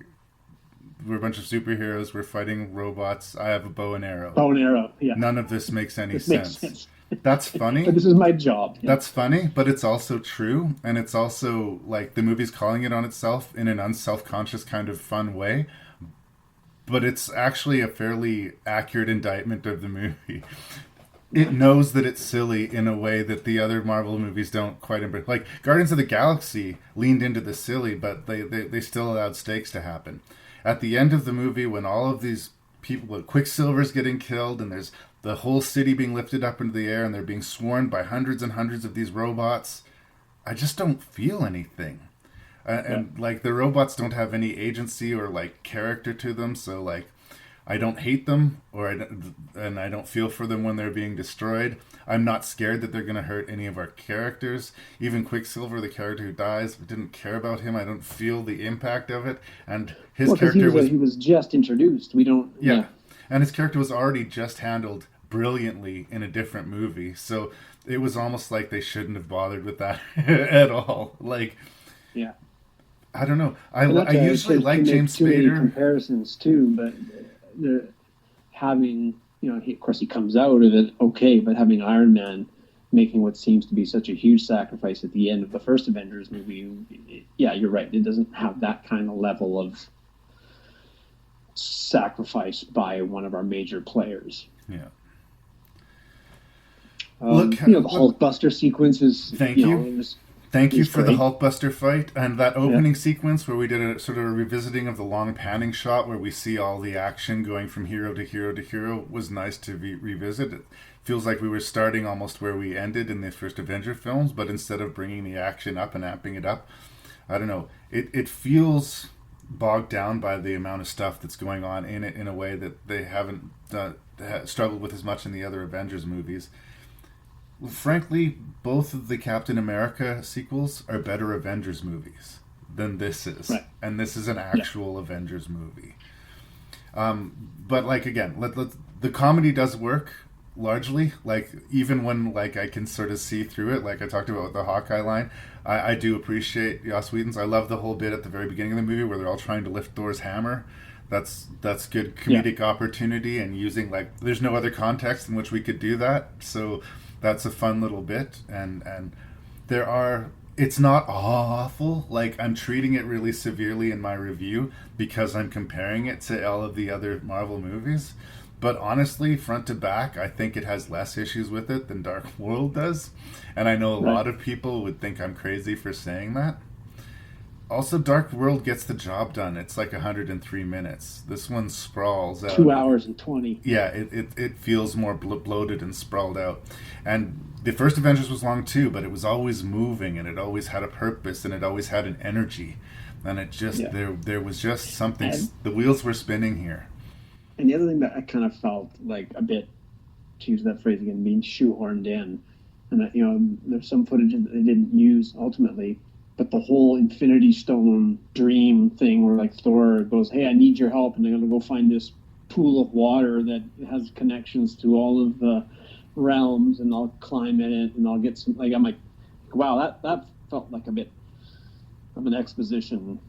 we're a bunch of superheroes, we're fighting robots, I have a bow and arrow. Bow and arrow, yeah. None of this makes any sense. That's funny. But this is my job. Yeah. That's funny, but it's also true. And it's also like the movie's calling it on itself in an unself-conscious kind of fun way. But it's actually a fairly accurate indictment of the movie. It knows that it's silly in a way that the other Marvel movies don't quite embrace. Like Guardians of the Galaxy leaned into the silly, but they still allowed stakes to happen. At the end of the movie, when all of these people, Quicksilver's getting killed, and there's the whole city being lifted up into the air, and they're being swarmed by hundreds and hundreds of these robots, I just don't feel anything. And like the robots don't have any agency or like character to them, so like I don't hate them, and I don't feel for them when they're being destroyed. I'm not scared that they're going to hurt any of our characters. Even Quicksilver, the character who dies, I didn't care about him. I don't feel the impact of it. And his character he was just introduced. We don't. Yeah. And his character was already just handled brilliantly in a different movie. So it was almost like they shouldn't have bothered with that at all. Like, yeah. I don't know. I usually like James Spader. Comparisons too, but they're having, of course he comes out of it okay, but having Iron Man making what seems to be such a huge sacrifice at the end of the first Avengers movie, you're right. It doesn't have that kind of level of sacrifice by one of our major players. Yeah. The Hulkbuster sequence is. Thank you. Thank you for great. The Hulkbuster fight and that opening sequence where we did a sort of a revisiting of the long panning shot where we see all the action going from hero to hero to hero was nice to revisit. It feels like we were starting almost where we ended in the first Avenger films, but instead of bringing the action up and amping it up, I don't know. It feels bogged down by the amount of stuff that's going on in it in a way that they haven't struggled with as much in the other Avengers movies. Frankly, both of the Captain America sequels are better Avengers movies than this is. Right. And this is an actual Avengers movie. But like, again, the comedy does work largely. Like, even when like I can sort of see through it, like I talked about with the Hawkeye line, I do appreciate Joss Whedon's. I love the whole bit at the very beginning of the movie where they're all trying to lift Thor's hammer. That's good comedic opportunity, and using, like, there's no other context in which we could do that. So that's a fun little bit. And there are, it's not awful. Like, I'm treating it really severely in my review because I'm comparing it to all of the other Marvel movies. But honestly, front to back, I think it has less issues with it than Dark World does. And I know a lot of people would think I'm crazy for saying that. Also, Dark World gets the job done. It's like 103 minutes. This one sprawls out. 2 hours and 20. Yeah, it feels more bloated and sprawled out. And the first Avengers was long too, but it was always moving, and it always had a purpose, and it always had an energy. And it just, there was just something, the wheels were spinning here. And the other thing that I kind of felt like a bit, to use that phrase again, being shoehorned in, and that, you know, there's some footage that they didn't use ultimately, but the whole Infinity Stone dream thing where like Thor goes, hey, I need your help, and they're going to go find this pool of water that has connections to all of the realms, and I'll climb in it, and I'll get some, like, I'm like, wow, that felt like a bit of an exposition,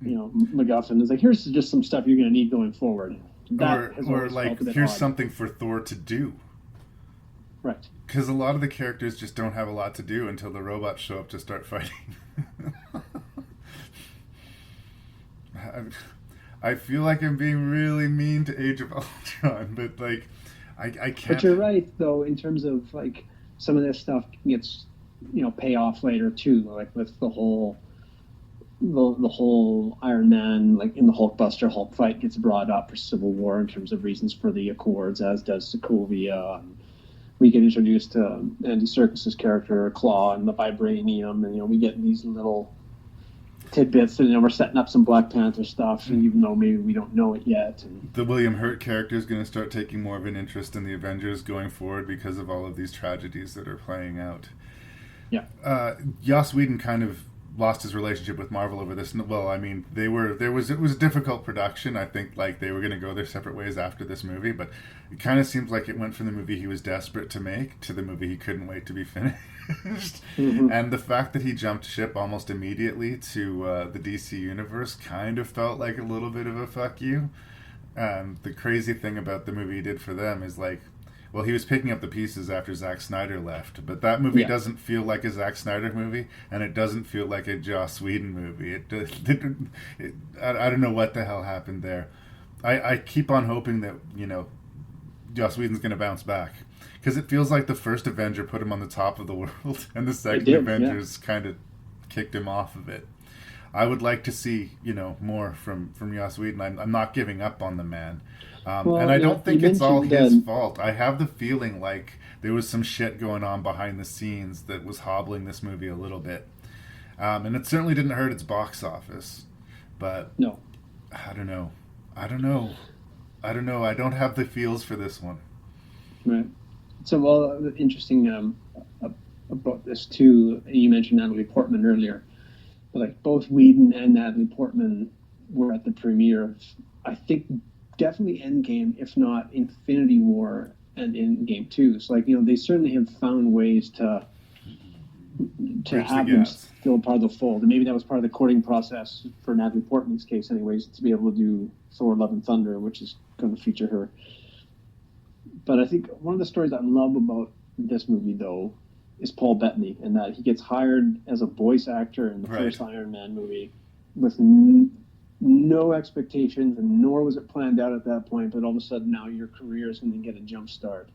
you know, MacGuffin. It's like, here's just some stuff you're going to need going forward. Or like, here's something for Thor to do. Right. Because a lot of the characters just don't have a lot to do until the robots show up to start fighting. I feel like I'm being really mean to Age of Ultron, but like, I can't. But you're right, though, in terms of like some of this stuff gets, you know, pay off later too, like with the whole Iron Man, like in the Hulkbuster Hulk fight, gets brought up for Civil War in terms of reasons for the Accords, as does Sokovia. And we get introduced to Andy Serkis's character Claw and the vibranium, and you know, we get these little tidbits, and you know, we're setting up some Black Panther stuff, and even though maybe we don't know it yet. And the William Hurt character is going to start taking more of an interest in the Avengers going forward because of all of these tragedies that are playing out. Yeah. Joss Whedon kind of lost his relationship with Marvel over this. Well, I mean, it was a difficult production. I think like they were going to go their separate ways after this movie, but it kind of seems like it went from the movie he was desperate to make to the movie he couldn't wait to be finished. And the fact that he jumped ship almost immediately to the DC universe kind of felt like a little bit of a fuck you. The crazy thing about the movie he did for them is like, well, he was picking up the pieces after Zack Snyder left, but that movie doesn't feel like a Zack Snyder movie, and it doesn't feel like a Joss Whedon movie. I don't know what the hell happened there. I keep on hoping that, you know, Joss Whedon's going to bounce back, because it feels like the first Avenger put him on the top of the world, and the second Avengers kind of kicked him off of it. I would like to see, you know, more from Joss Whedon. I'm not giving up on the man. And I don't think it's all his fault. I have the feeling like there was some shit going on behind the scenes that was hobbling this movie a little bit. And it certainly didn't hurt its box office. But no, I don't know. I don't have the feels for this one. Right. So, well, interesting about this too, you mentioned Natalie Portman earlier. But like both Whedon and Natalie Portman were at the premiere of, I think, definitely Endgame, if not Infinity War and Endgame too. So like, you know, they certainly have found ways to have them still part of the fold. And maybe that was part of the courting process for Natalie Portman's case anyways, to be able to do Thor Love and Thunder, which is going to feature her. But I think one of the stories I love about this movie, though, is Paul Bettany, and that he gets hired as a voice actor in the first Iron Man movie with no expectations, and nor was it planned out at that point, but all of a sudden now your career is going to get a jump start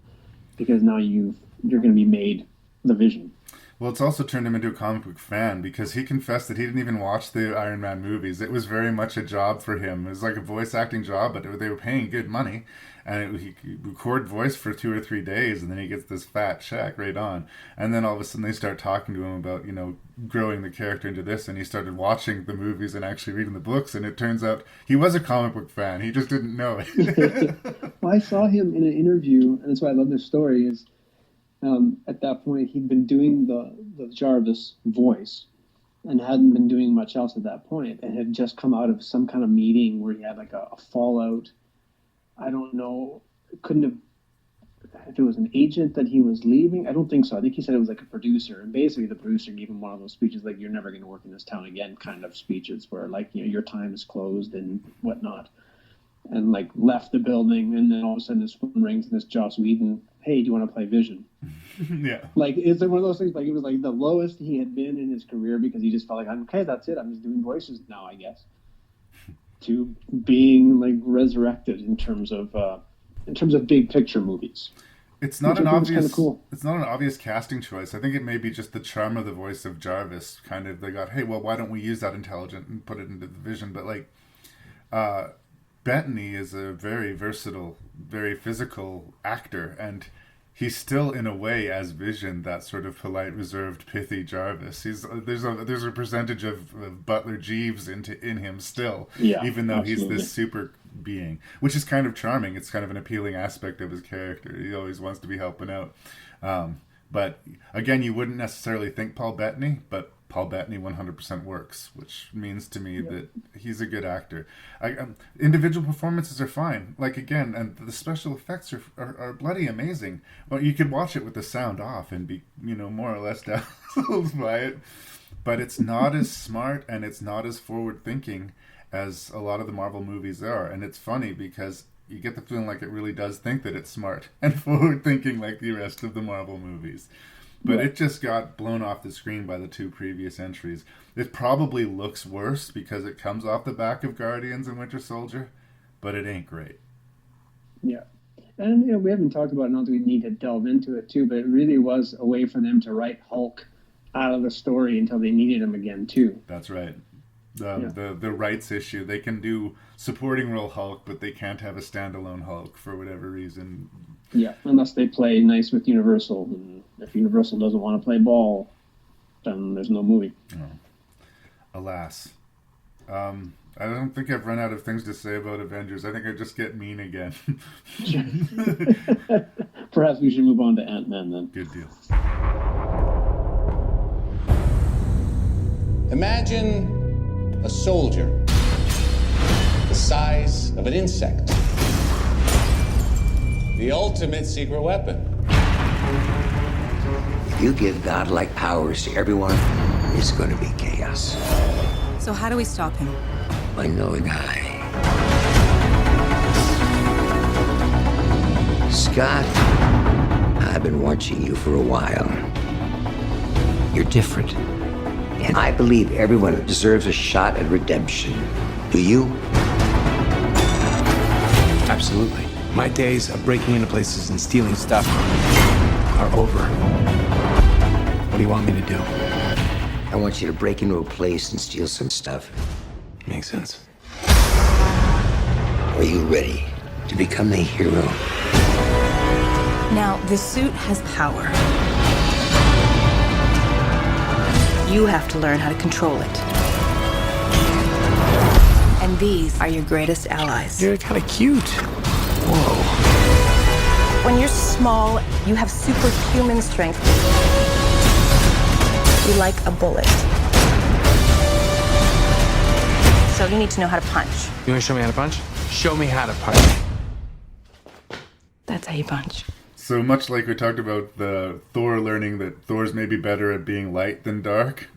because now you're going to be made the Vision. Well, it's also turned him into a comic book fan, because he confessed that he didn't even watch the Iron Man movies. It was very much a job for him. It was like a voice acting job, but they were paying good money. And he record voice for 2 or 3 days, and then he gets this fat check right on. And then all of a sudden they start talking to him about, you know, growing the character into this, and he started watching the movies and actually reading the books, and it turns out he was a comic book fan. He just didn't know it. Well, I saw him in an interview, and that's why I love this story, is at that point, he'd been doing the Jarvis voice and hadn't been doing much else at that point, and had just come out of some kind of meeting where he had like a fallout. I don't know. Couldn't have, if it was an agent that he was leaving. I don't think so. I think he said it was like a producer, and basically the producer gave him one of those speeches like, "You're never going to work in this town again," kind of speeches, where like, you know, your time is closed and whatnot, and like left the building. And then all of a sudden his phone rings and it's Joss Whedon. "Hey, do you want to play Vision?" Yeah. Like, is it one of those things? Like, it was like the lowest he had been in his career, because he just felt like, "Okay, that's it. I'm just doing voices now, I guess." To being like resurrected in terms of big picture movies. It's not an obvious. Kind of cool. It's not an obvious casting choice. I think it may be just the charm of the voice of Jarvis. Kind of, they got, hey, well, why don't we use that intelligent and put it into the Vision? But like, Bettany is a very versatile, very physical actor, and he's still, in a way, as Vision, that sort of polite, reserved, pithy Jarvis. There's a percentage of Butler Jeeves in him still, even though absolutely. he's this super being, which is kind of charming. It's kind of an appealing aspect of his character. He always wants to be helping out. But again, you wouldn't necessarily think Paul Bettany, but Paul Bettany 100% works, which means to me that he's a good actor. Individual performances are fine. Like, again, and the special effects are bloody amazing. Well, you could watch it with the sound off and be, more or less dazzled by it. But it's not as smart and it's not as forward-thinking as a lot of the Marvel movies are. And it's funny because you get the feeling like it really does think that it's smart and forward-thinking like the rest of the Marvel movies. But it just got blown off the screen by the two previous entries. It probably looks worse because it comes off the back of Guardians and Winter Soldier, but it ain't great. Yeah. And we haven't talked about it, not that we need to delve into it too, but it really was a way for them to write Hulk out of the story until they needed him again too. That's right. The rights issue. They can do supporting role Hulk, but they can't have a standalone Hulk for whatever reason. Yeah, unless they play nice with Universal. And if Universal doesn't want to play ball, then there's no movie. No. Alas. I don't think I've run out of things to say about Avengers. I think I just get mean again. Perhaps we should move on to Ant-Man then. Good deal. Imagine a soldier the size of an insect. The ultimate secret weapon. If you give godlike powers to everyone, it's going to be chaos. So how do we stop him? By knowing I. Scott, I've been watching you for a while. You're different. And I believe everyone deserves a shot at redemption. Do you? Absolutely. My days of breaking into places and stealing stuff are over. What do you want me to do? I want you to break into a place and steal some stuff. Makes sense. Are you ready to become the hero? Now, the suit has power. You have to learn how to control it. And these are your greatest allies. You're kind of cute. Whoa. When you're small, you have superhuman strength. You're like a bullet. So you need to know how to punch. You want to show me how to punch? Show me how to punch. That's how you punch. So much like we talked about the Thor learning that Thor's maybe better at being light than dark,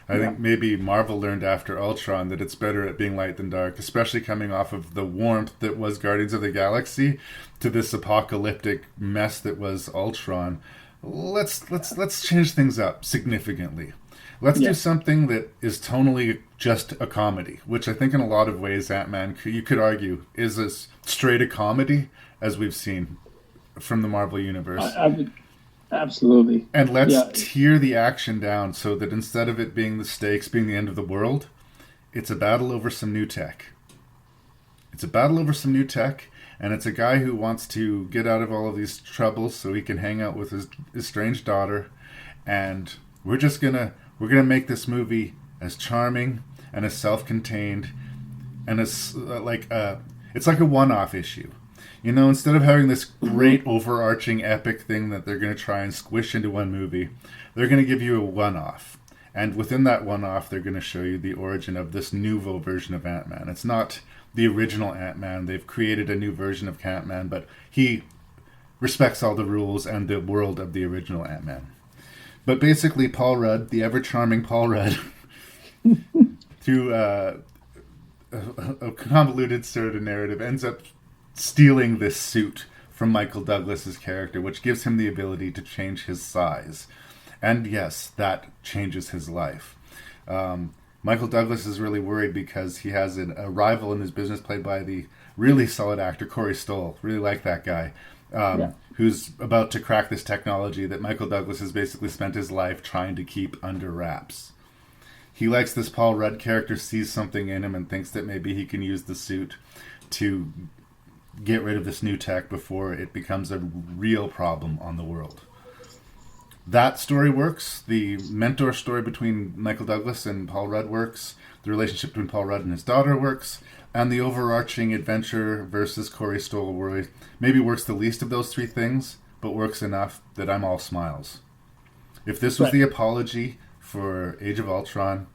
I think maybe Marvel learned after Ultron that it's better at being light than dark, especially coming off of the warmth that was Guardians of the Galaxy to this apocalyptic mess that was Ultron. Let's change things up significantly. Let's do something that is tonally just a comedy, which I think in a lot of ways Ant-Man, you could argue, is as straight a comedy as we've seen from the Marvel Universe. Absolutely. And let's tear the action down so that instead of it being the stakes, being the end of the world, it's a battle over some new tech. It's a battle over some new tech, and it's a guy who wants to get out of all of these troubles so he can hang out with his estranged daughter. And we're gonna make this movie as charming and as self-contained and as it's like a one-off issue. You know, instead of having this great overarching epic thing that they're going to try and squish into one movie, they're going to give you a one-off. And within that one-off, they're going to show you the origin of this nouveau version of Ant-Man. It's not the original Ant-Man. They've created a new version of Ant-Man, but he respects all the rules and the world of the original Ant-Man. But basically, Paul Rudd, the ever-charming Paul Rudd, through a convoluted sort of narrative, ends up stealing this suit from Michael Douglas's character, which gives him the ability to change his size. And yes, that changes his life. Michael Douglas is really worried because he has a rival in his business played by the really solid actor Corey Stoll. Really like that guy. Who's about to crack this technology that Michael Douglas has basically spent his life trying to keep under wraps. He likes this Paul Rudd character, sees something in him, and thinks that maybe he can use the suit to get rid of this new tech before it becomes a real problem on the world. That story works. The mentor story between Michael Douglas and Paul Rudd works. The relationship between Paul Rudd and his daughter works. And the overarching adventure versus Corey Stoll worry maybe works the least of those three things, but works enough that I'm all smiles. If this was the apology for Age of Ultron,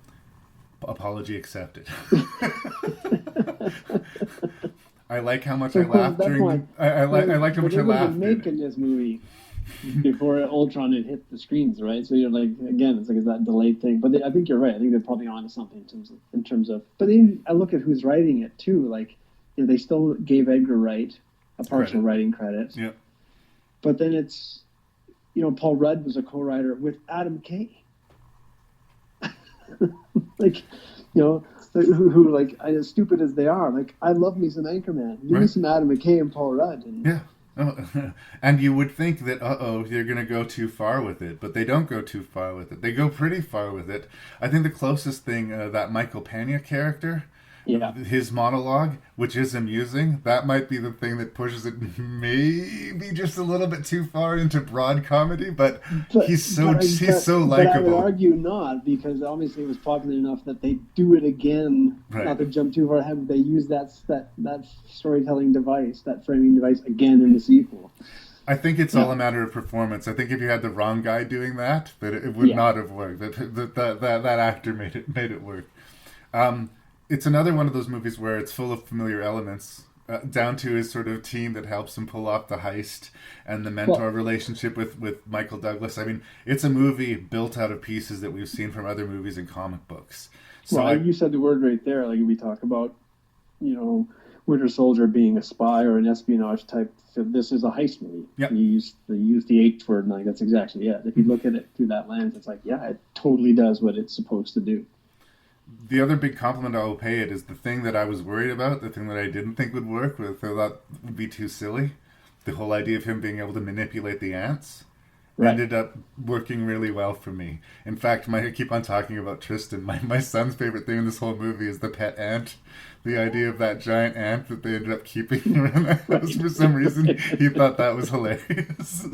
apology accepted. I like how much I laughed during. I like how much I laughed. Making this movie before Ultron had hit the screens, right? So you're like, again, it's that delayed thing. But I think you're right. I think they're probably onto something in terms of. But then I look at who's writing it too. Like, they still gave Edgar Wright a partial writing credit. Yeah. But then it's, Paul Rudd was a co-writer with Adam Kay. Who like, as stupid as they are, like, I love me some Anchorman. Give me some Adam McKay and Paul Rudd. Yeah. And you would think that, you're going to go too far with it. But they don't go too far with it. They go pretty far with it. I think the closest thing, that Michael Pena character, his monologue, which is amusing, that might be the thing that pushes it maybe just a little bit too far into broad comedy. But he's so likable. But I would argue not, because obviously it was popular enough that they do it again. Right. Not to jump too far ahead, but they use that storytelling device, that framing device again in the sequel. I think it's all a matter of performance. I think if you had the wrong guy doing that it would not have worked. That actor made it work. It's another one of those movies where it's full of familiar elements, down to his sort of team that helps him pull off the heist and the mentor relationship with Michael Douglas. I mean, it's a movie built out of pieces that we've seen from other movies and comic books. So you said the word right there. Like, we talk about, Winter Soldier being a spy or an espionage type. So this is a heist movie. Yep. They use the H word, and like, that's exactly it. If you look at it through that lens, it's like, it totally does what it's supposed to do. The other big compliment I will pay it is the thing that I was worried about, the thing that I didn't think would work, I thought would be too silly. The whole idea of him being able to manipulate the ants ended up working really well for me. In fact, I keep on talking about Tristan. My son's favorite thing in this whole movie is the pet ant. The idea of that giant ant that they ended up keeping around the house. For some reason, he thought that was hilarious.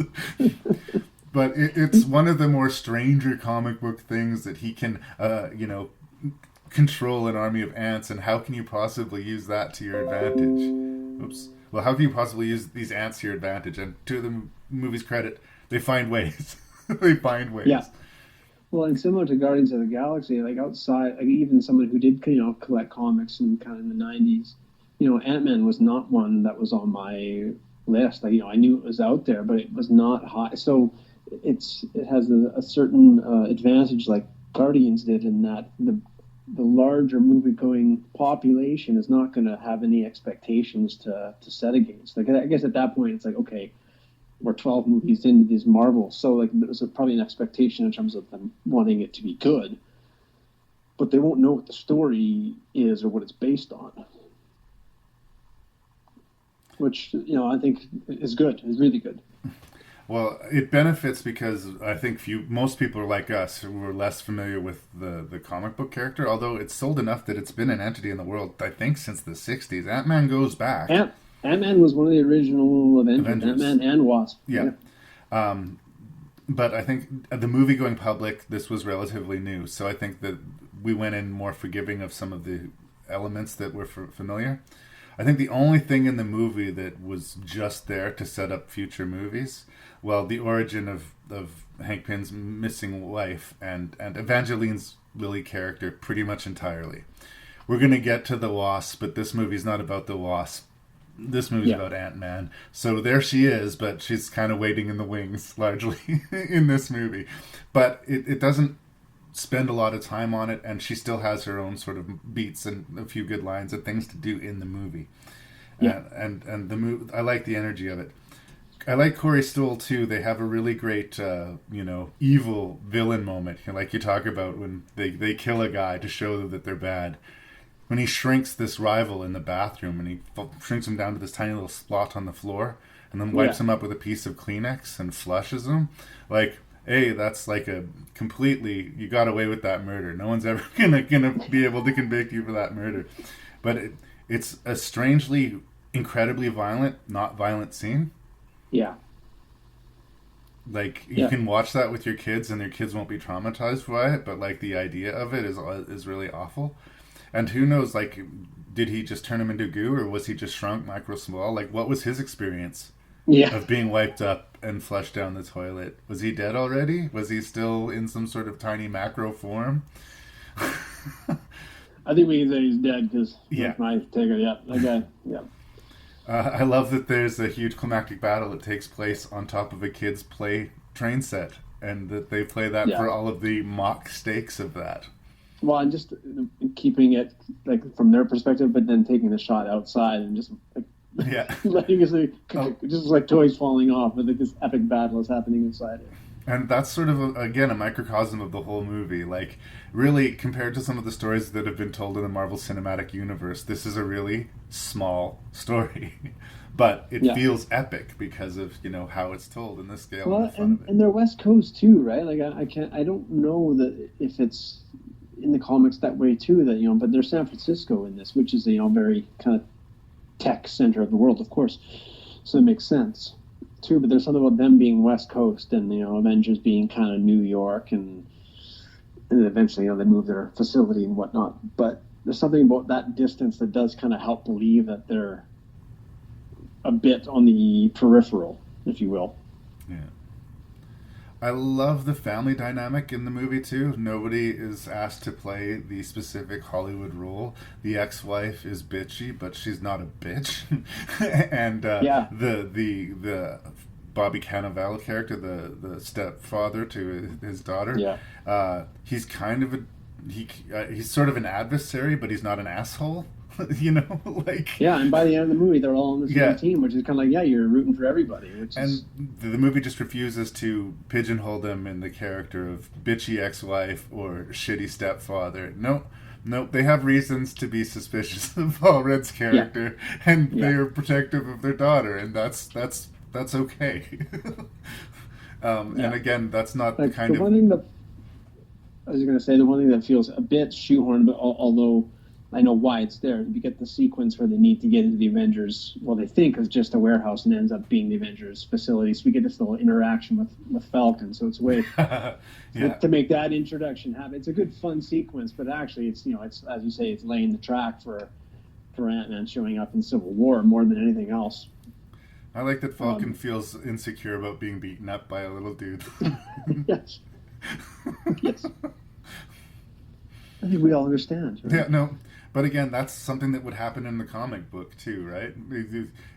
But it's one of the more stranger comic book things that he can, control an army of ants, and how can you possibly use that to your advantage? Oops. Well, how can you possibly use these ants to your advantage? And to the movie's credit, they find ways. They find ways. Yeah. Well, and similar to Guardians of the Galaxy, like outside, like even someone who did, collect comics in kind of in the 90s, Ant-Man was not one that was on my list. Like, I knew it was out there, but it was not high. So it has a certain advantage, like Guardians did, in that the larger movie-going population is not going to have any expectations to set against. Like, I guess at that point, it's like, okay, we're 12 movies into these Marvels, so like there's probably an expectation in terms of them wanting it to be good, but they won't know what the story is or what it's based on. Which, I think is good, is really good. Well, it benefits because I think most people are like us who are less familiar with the comic book character, although it's sold enough that it's been an entity in the world, I think, since the 60s. Ant-Man goes back. Ant-Man was one of the original Avengers. Ant-Man and Wasp. Yeah. But I think the movie going public, this was relatively new, so I think that we went in more forgiving of some of the elements that were familiar. I think the only thing in the movie that was just there to set up future movies, well, the origin of Hank Pym's missing wife and Evangeline's Lily character pretty much entirely. We're going to get to the Wasp, but this movie's not about the Wasp. This movie's about Ant-Man. So there she is, but she's kind of waiting in the wings, largely, in this movie. But it doesn't spend a lot of time on it, and she still has her own sort of beats and a few good lines and things to do in the movie. Yeah. And the movie, I like the energy of it. I like Corey Stoll too. They have a really great, evil villain moment, like you talk about when they kill a guy to show that they're bad. When he shrinks this rival in the bathroom, and he shrinks him down to this tiny little spot on the floor, and then wipes him up with a piece of Kleenex and flushes him. Like, hey, that's like a completely, you got away with that murder. No one's ever gonna be able to convict you for that murder. But it's a strangely, incredibly violent, not violent scene. Yeah. Like, you can watch that with your kids, and their kids won't be traumatized by it, but like the idea of it is really awful. And who knows, like, did he just turn him into goo, or was he just shrunk micro small? Like, what was his experience of being wiped up and flushed down the toilet? Was he dead already? Was he still in some sort of tiny macro form? I think we can say he's dead, because that's my take of it. That guy, I love that there's a huge climactic battle that takes place on top of a kid's play train set, and that they play that for all of the mock stakes of that. Well, and just keeping it like from their perspective, but then taking the shot outside and just letting us just like toys falling off, but like this epic battle is happening inside it. And that's sort of again a microcosm of the whole movie. Like, really, compared to some of the stories that have been told in the Marvel Cinematic Universe, this is a really small story, but it feels epic because of how it's told in the scale. Well, and they're West Coast too, right? Like I don't know that if it's in the comics that way too, that but there's San Francisco in this, which is very kind of tech center of the world, of course, so it makes sense too. But there's something about them being West Coast and Avengers being kind of New York, and eventually they move their facility and whatnot. But there's something about that distance that does kind of help believe that they're a bit on the peripheral, if you will. Yeah. I love the family dynamic in the movie too. Nobody is asked to play the specific Hollywood role. The ex-wife is bitchy, but she's not a bitch. And the Bobby Cannavale character, the stepfather to his daughter, he's kind of he's sort of an adversary, but he's not an asshole. And by the end of the movie they're all on the same team, which is kind of like you're rooting for everybody, the movie just refuses to pigeonhole them in the character of bitchy ex-wife or shitty stepfather. Nope, they have reasons to be suspicious of Paul Rudd's character, and they are protective of their daughter, and that's okay. And again, that's not the kind of one thing that I was going to say, the one thing that feels a bit shoehorned, but although I know why it's there. You get the sequence where they need to get into the Avengers, well, they think is just a warehouse, and ends up being the Avengers facility. So we get this little interaction with Falcon. So it's a way to make that introduction happen. It's a good, fun sequence, but actually, it's it's, as you say, it's laying the track for Ant-Man showing up in Civil War more than anything else. I like that Falcon feels insecure about being beaten up by a little dude. Yes. I think we all understand. Right? Yeah, no. But again, that's something that would happen in the comic book too, right?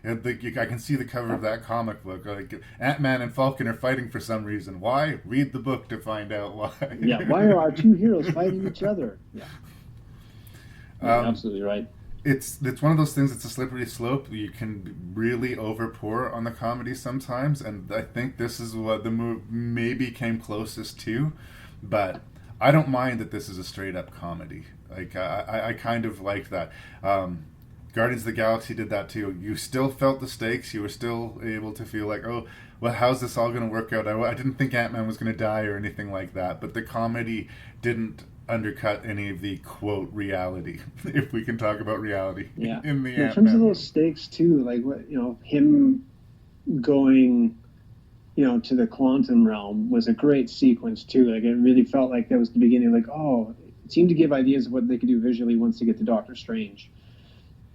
I can see the cover of that comic book. Like, Ant-Man and Falcon are fighting for some reason. Why? Read the book to find out why. Why are our two heroes fighting each other? Absolutely right. It's one of those things. It's a slippery slope. You can really overpour on the comedy sometimes, and I think this is what the movie maybe came closest to. But I don't mind that this is a straight up comedy. Like, I kind of like that. Guardians of the Galaxy did that too. You still felt the stakes. You were still able to feel like, oh, well, how's this all going to work out? I didn't think Ant-Man was going to die or anything like that. But the comedy didn't undercut any of the quote reality, if we can talk about reality. In the in terms of those stakes too, like what him going to the quantum realm was a great sequence too. Like, it really felt like that was the beginning. Like, it seemed to give ideas of what they could do visually once they get to Doctor Strange.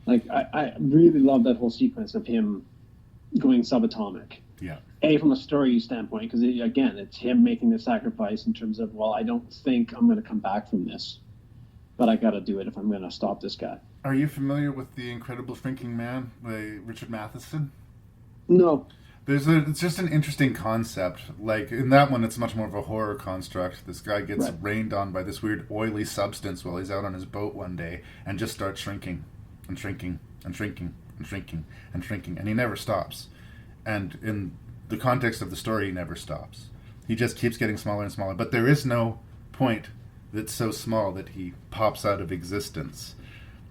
Like, I really love that whole sequence of him going subatomic. Yeah. From a story standpoint, because again, it's him making the sacrifice in terms of, well, I don't think I'm going to come back from this, but I got to do it if I'm going to stop this guy. Are you familiar with The Incredible Shrinking Man by Richard Matheson? No. It's just an interesting concept. Like, in that one, it's much more of a horror construct. This guy gets rained on by this weird oily substance while he's out on his boat one day and just starts shrinking and shrinking and shrinking and shrinking and shrinking, and he never stops. And in the context of the story, he never stops. He just keeps getting smaller and smaller. But there is no point that's so small that he pops out of existence.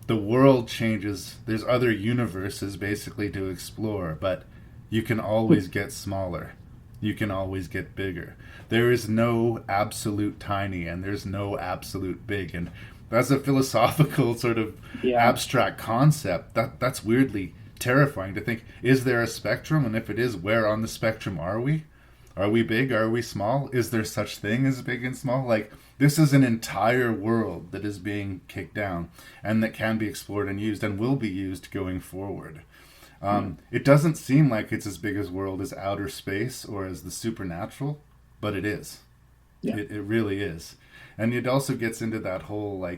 The world changes. There's other universes, basically, to explore, but you can always get smaller. You can always get bigger. There is no absolute tiny, and there's no absolute big. And that's a philosophical sort of abstract concept. That's weirdly terrifying to think. Is there a spectrum? And if it is, where on the spectrum are we? Are we big? Are we small? Is there such thing as big and small? Like, this is an entire world that is being kicked down and that can be explored and used and will be used going forward. It doesn't seem like it's as big as world as outer space or as the supernatural, but it is. Yeah. It really is. And it also gets into that whole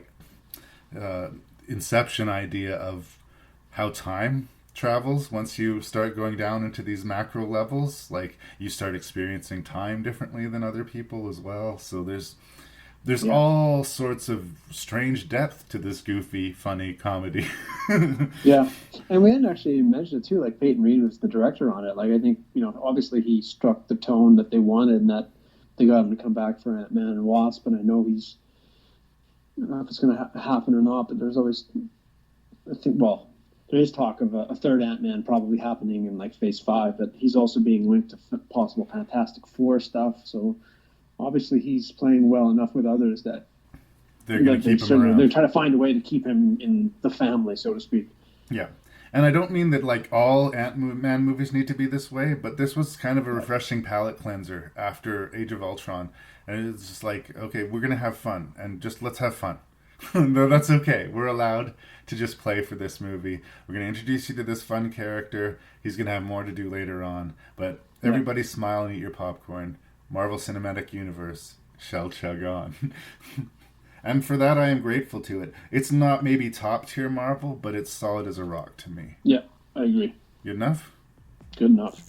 Inception idea of how time travels. Once you start going down into these macro levels, like, you start experiencing time differently than other people as well. So there's all sorts of strange depth to this goofy, funny comedy. Yeah. And we hadn't actually mentioned it too, like Peyton Reed was the director on it. Like, I think, obviously he struck the tone that they wanted and that they got him to come back for Ant-Man and Wasp, and I know I don't know if it's going to happen or not, but there's always, there is talk of a third Ant-Man probably happening in like Phase 5, but he's also being linked to possible Fantastic Four stuff, so obviously he's playing well enough with others that they're going to keep him around. They're trying to find a way to keep him in the family, so to speak. Yeah. And I don't mean that like all Ant-Man movies need to be this way, but this was kind of a refreshing palate cleanser after Age of Ultron. And it's just like, okay, we're going to have fun, and just let's have fun. No, that's okay. We're allowed to just play for this movie. We're going to introduce you to this fun character. He's going to have more to do later on. But everybody smile and eat your popcorn. Marvel Cinematic Universe shall chug on. And for that, I am grateful to it. It's not maybe top tier Marvel, but it's solid as a rock to me. Yeah, I agree. Good enough? Good enough.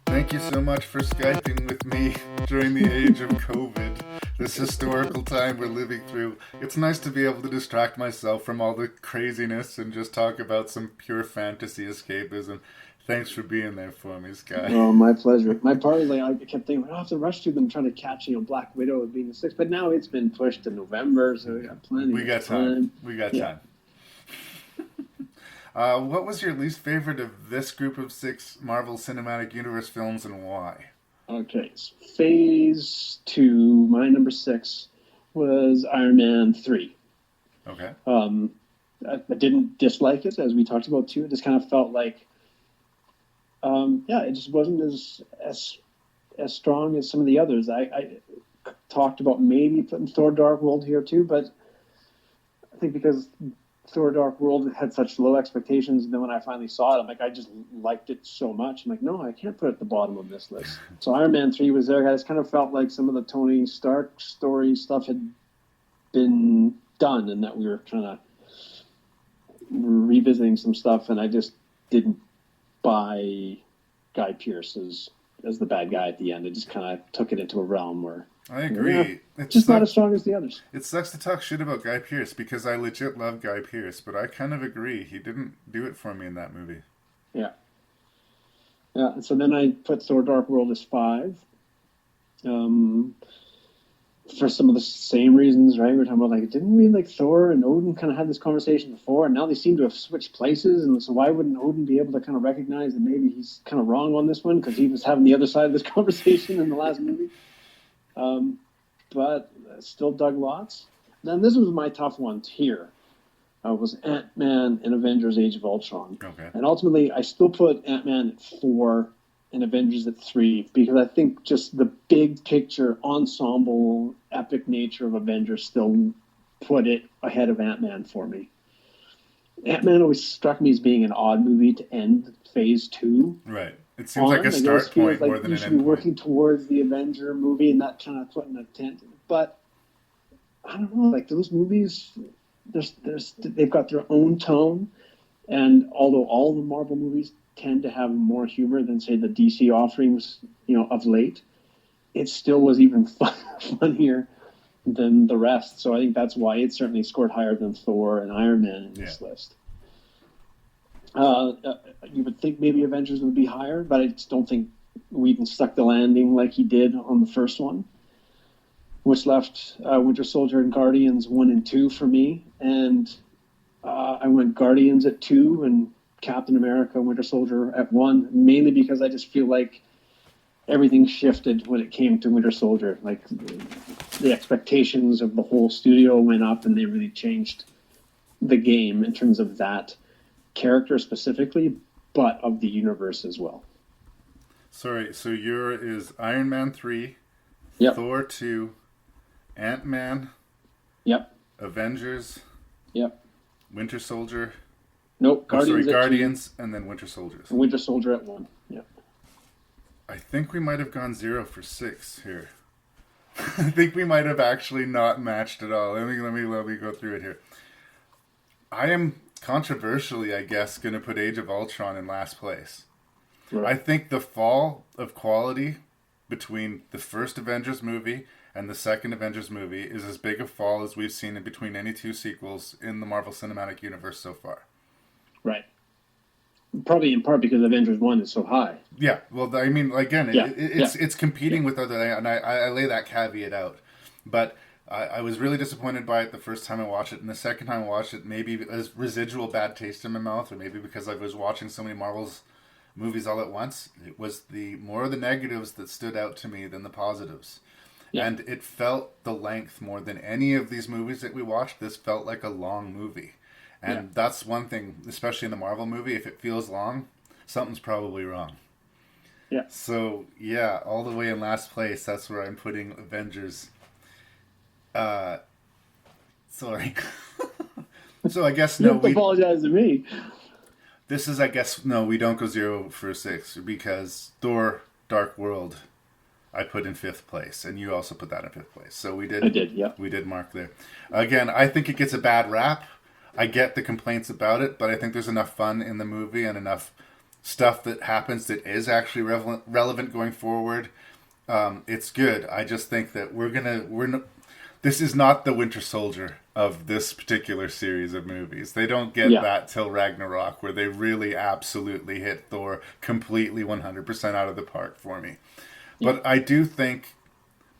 Thank you so much for Skyping with me during the age of COVID, this historical time we're living through. It's nice to be able to distract myself from all the craziness and just talk about some pure fantasy escapism. Thanks for being there for me, Skye. Oh, my pleasure. My part is, I kept thinking, I have to rush to them trying to catch, Black Widow being the 6th, but now it's been pushed to November, so we got plenty of time. We got time. What was your least favorite of this group of 6 Marvel Cinematic Universe films, and why? Okay, so Phase 2, my number 6, was Iron Man 3. Okay. I didn't dislike it, as we talked about too. It just kind of felt like, it just wasn't as strong as some of the others. I talked about maybe putting Thor: Dark World here too, but I think because Thor: Dark World had such low expectations, and then when I finally saw it, I'm like, I just liked it so much. I'm like, no, I can't put it at the bottom of this list. So Iron Man 3 was there. I just kind of felt like some of the Tony Stark story stuff had been done, and that we were kind of revisiting some stuff, and I just didn't buy Guy Pearce as the bad guy at the end. It just kind of took it into a realm where I agree. It's just not as strong as the others. It sucks to talk shit about Guy Pearce because I legit love Guy Pearce, but I kind of agree. He didn't do it for me in that movie. Yeah. Yeah, and so then I put Thor: Dark World as 5. For some of the same reasons, right? We're talking about, like, didn't we, like, Thor and Odin kind of had this conversation before, and now they seem to have switched places, and so why wouldn't Odin be able to kind of recognize that maybe he's kind of wrong on this one because he was having the other side of this conversation in the last movie? But still dug lots. Then this was my tough one here. Was Ant-Man and Avengers Age of Ultron. Okay. And ultimately, I still put Ant-Man at 4 and Avengers at 3 because I think just the big picture, ensemble, epic nature of Avengers still put it ahead of Ant-Man for me. Ant-Man always struck me as being an odd movie to end Phase 2. Right. It seems like a start point more than an end point. You should be working towards the Avenger movie and that kind of putting a tent. But I don't know, like those movies, they've got their own tone, and although all the Marvel movies tend to have more humor than, say, the DC offerings, of late, it still was even funnier than the rest. So I think that's why it certainly scored higher than Thor and Iron Man in this list. You would think maybe Avengers would be higher, but I just don't think Whedon stuck the landing like he did on the first one, which left Winter Soldier and Guardians 1 and 2 for me. And I went Guardians at 2 and Captain America, Winter Soldier at 1, mainly because I just feel like everything shifted when it came to Winter Soldier. Like the expectations of the whole studio went up, and they really changed the game in terms of that character specifically, but of the universe as well. Sorry, so your is Iron Man 3, Thor 2, Ant-Man, Avengers, Winter Soldier. Nope, Guardians, and then Winter Soldiers. Winter Soldier at 1. I think we might have gone 0 for 6 here. I think we might have actually not matched at all. Let me go through it here. I am controversially, I guess, going to put Age of Ultron in last place. Right. I think the fall of quality between the first Avengers movie and the second Avengers movie is as big a fall as we've seen in between any two sequels in the Marvel Cinematic Universe so far. Right. Probably in part because Avengers 1 is so high. Yeah, well, I mean, again, it's competing with other, and I lay that caveat out. But I was really disappointed by it the first time I watched it, and the second time I watched it, maybe as residual bad taste in my mouth, or maybe because I was watching so many Marvel's movies all at once, it was more of the negatives that stood out to me than the positives. Yeah. And it felt the length more than any of these movies that we watched. This felt like a long movie. And that's one thing, especially in the Marvel movie, if it feels long, something's probably wrong. Yeah. So, all the way in last place, that's where I'm putting Avengers. Sorry. So I guess no. You have to apologize to me. This is, I guess, no, we don't go 0 for 6 because Thor: Dark World I put in 5th place, and you also put that in 5th place. So we did. I did, yeah. We did mark there. Again, I think it gets a bad rap. I get the complaints about it, but I think there's enough fun in the movie and enough stuff that happens that is actually relevant going forward. It's good. I just think that this is not the Winter Soldier of this particular series of movies. They don't get that till Ragnarok, where they really absolutely hit Thor completely 100% out of the park for me. Yeah. But I do think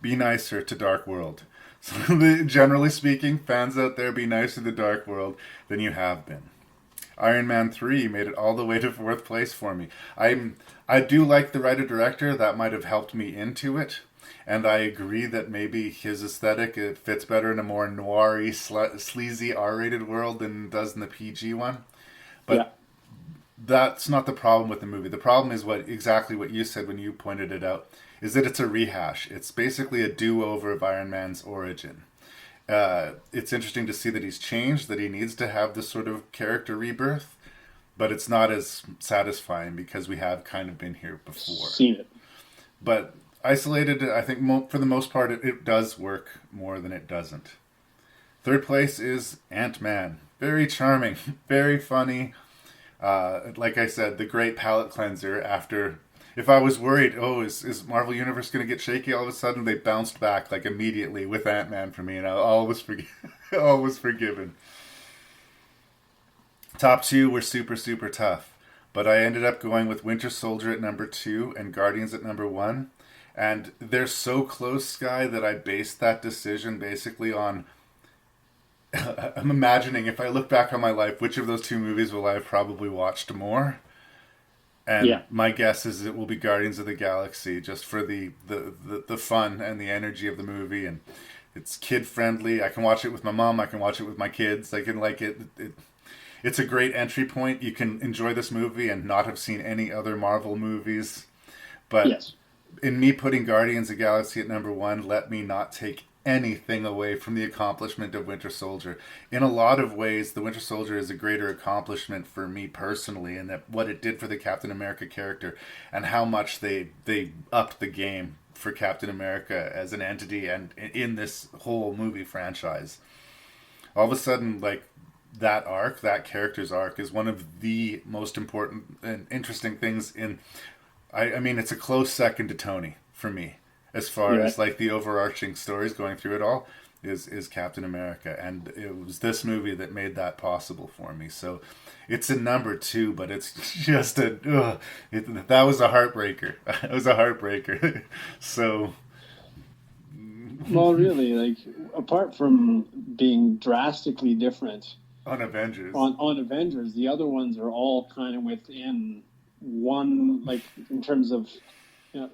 be nicer to Dark World. So generally speaking, fans out there, be nicer to Dark World than you have been. Iron Man 3 made it all the way to 4th place for me. I do like the writer-director. That might have helped me into it. And I agree that maybe his aesthetic, it fits better in a more noir-y, sleazy R-rated world than it does in the PG one. But that's not the problem with the movie. The problem is exactly what you said when you pointed it out, is that it's a rehash. It's basically a do-over of Iron Man's origin. It's interesting to see that he's changed, that he needs to have this sort of character rebirth, but it's not as satisfying because we have kind of been here before. Seen it. But isolated, I think for the most part, it does work more than it doesn't. 3rd place is Ant-Man. Very charming, very funny. Like I said, the great palate cleanser after... If I was worried, is Marvel Universe going to get shaky all of a sudden? They bounced back like immediately with Ant-Man for me, and all was forgiven. Top 2 were super, super tough, but I ended up going with Winter Soldier at number 2 and Guardians at number 1. And they're so close, Skye, that I based that decision basically on... I'm imagining if I look back on my life, which of those two movies will I have probably watched more? And my guess is it will be Guardians of the Galaxy, just for the fun and the energy of the movie. And it's kid-friendly. I can watch it with my mom. I can watch it with my kids. I can like it. It's a great entry point. You can enjoy this movie and not have seen any other Marvel movies. But in me putting Guardians of the Galaxy at number 1, let me not take anything away from the accomplishment of Winter Soldier. In a lot of ways, the Winter Soldier is a greater accomplishment for me personally, and that what it did for the Captain America character and how much they upped the game for Captain America as an entity and in this whole movie franchise. All of a sudden, like, that arc, that character's arc, is one of the most important and interesting things in... I mean, it's a close second to Tony for me. As far as like the overarching stories going through it all is Captain America, and it was this movie that made that possible for me. So it's a number 2, but it's just that was a heartbreaker. It was a heartbreaker. So, well, really, like apart from being drastically different on Avengers, on Avengers, the other ones are all kind of within one, like in terms of,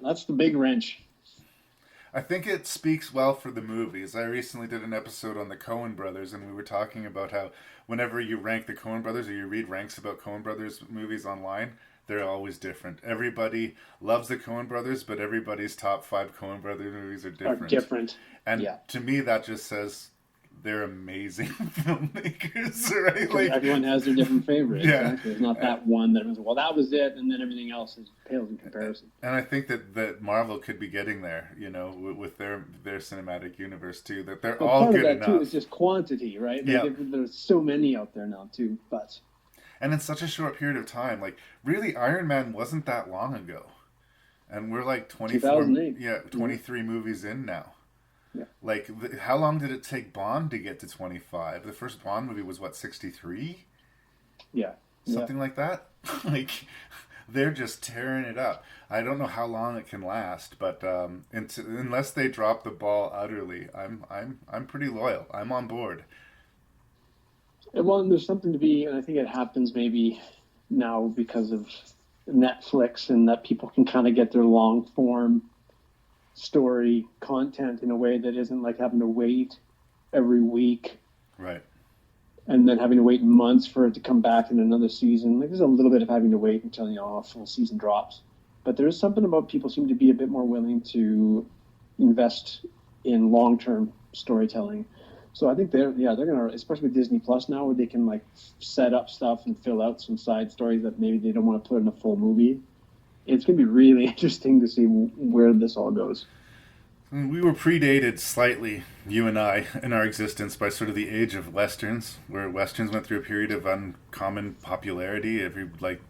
that's the big wrench. I think it speaks well for the movies. I recently did an episode on the Coen brothers, and we were talking about how whenever you rank the Coen brothers or you read ranks about Coen brothers movies online, they're always different. Everybody loves the Coen brothers, but everybody's top 5 Coen brothers movies are different. And to me, that just says they're amazing filmmakers, right? Like, everyone has their different favorites. Exactly. There's not that one that was, well, that was it, and then everything else is pales in comparison. And I think that Marvel could be getting there, with their cinematic universe too. That they're all good enough. Part of that too is just quantity, right? There's so many out there now too, but. And in such a short period of time, like really, Iron Man wasn't that long ago, and we're like 23 movies in now. Yeah. Like, how long did it take Bond to get to 25? The first Bond movie was, 63? Yeah. Something like that? Like, they're just tearing it up. I don't know how long it can last, but unless they drop the ball utterly, I'm pretty loyal. I'm on board. Well, there's something to be, and I think it happens maybe now because of Netflix, and that people can kind of get their long form story content in a way that isn't like having to wait every week, right? And then having to wait months for it to come back in another season. Like, there's a little bit of having to wait until a full season drops, but there is something about people seem to be a bit more willing to invest in long-term storytelling. So I think they're gonna, especially with Disney Plus now, where they can like set up stuff and fill out some side stories that maybe they don't want to put in a full movie. It's going to be really interesting to see where this all goes. We were predated slightly, you and I, in our existence by sort of the age of Westerns, where Westerns went through a period of uncommon popularity.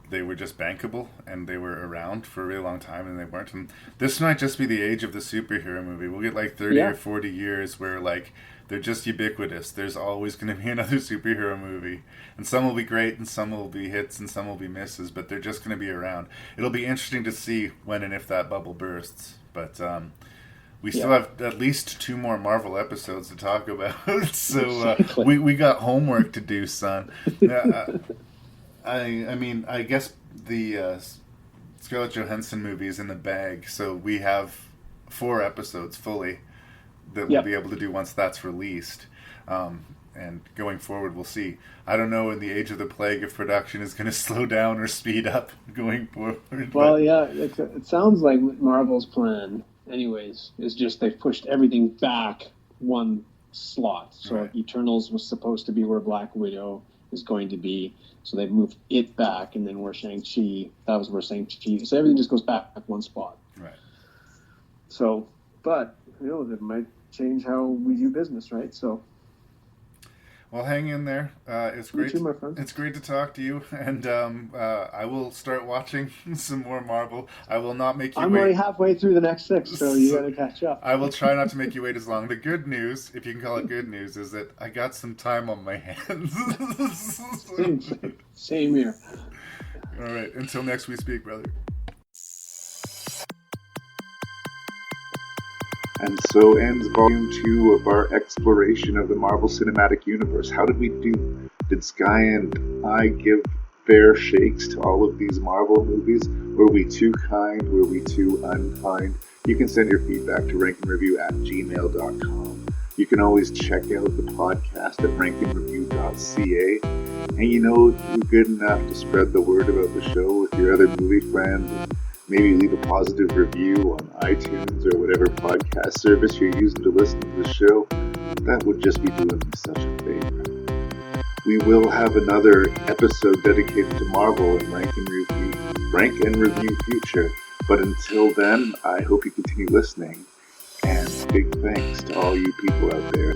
They were just bankable, and they were around for a really long time, and they weren't. And this might just be the age of the superhero movie. We'll get like 30 or 40 years where like they're just ubiquitous. There's always going to be another superhero movie. And some will be great, and some will be hits, and some will be misses, but they're just going to be around. It'll be interesting to see when and if that bubble bursts. But we still have at least 2 more Marvel episodes to talk about. So we got homework to do, son. I mean, I guess the Scarlett Johansson movie is in the bag, so we have 4 episodes fully that we'll be able to do once that's released. And going forward, we'll see. I don't know in the age of the plague if production is going to slow down or speed up going forward. Well, it sounds like Marvel's plan, anyways, is just they've pushed everything back one slot. So Eternals was supposed to be where Black Widow is going to be. So they've moved it back, and then where Shang-Chi, that was where Shang-Chi. So everything just goes back one spot. Right. So, but, it might change how we do business, right? So. Well, hang in there. It's great. You too, my friend. It's great to talk to you, and I will start watching some more Marvel. I will not make you wait. I'm already halfway through the next 6, so you got to catch up. I will try not to make you wait as long. The good news, if you can call it good news, is that I got some time on my hands. Same here. All right. Until next we speak, brother. And so ends Volume 2 of our exploration of the Marvel Cinematic Universe. How did we do? Did Skye and I give fair shakes to all of these Marvel movies? Were we too kind? Were we too unkind? You can send your feedback to ranknreview@gmail.com. You can always check out the podcast at ranknreview.ca. And you know, you're good enough to spread the word about the show with your other movie friends. Maybe leave a positive review on iTunes or whatever podcast service you're using to listen to the show. That would just be doing me such a favor. We will have another episode dedicated to Marvel and Rank and Review Future. But until then, I hope you continue listening. And big thanks to all you people out there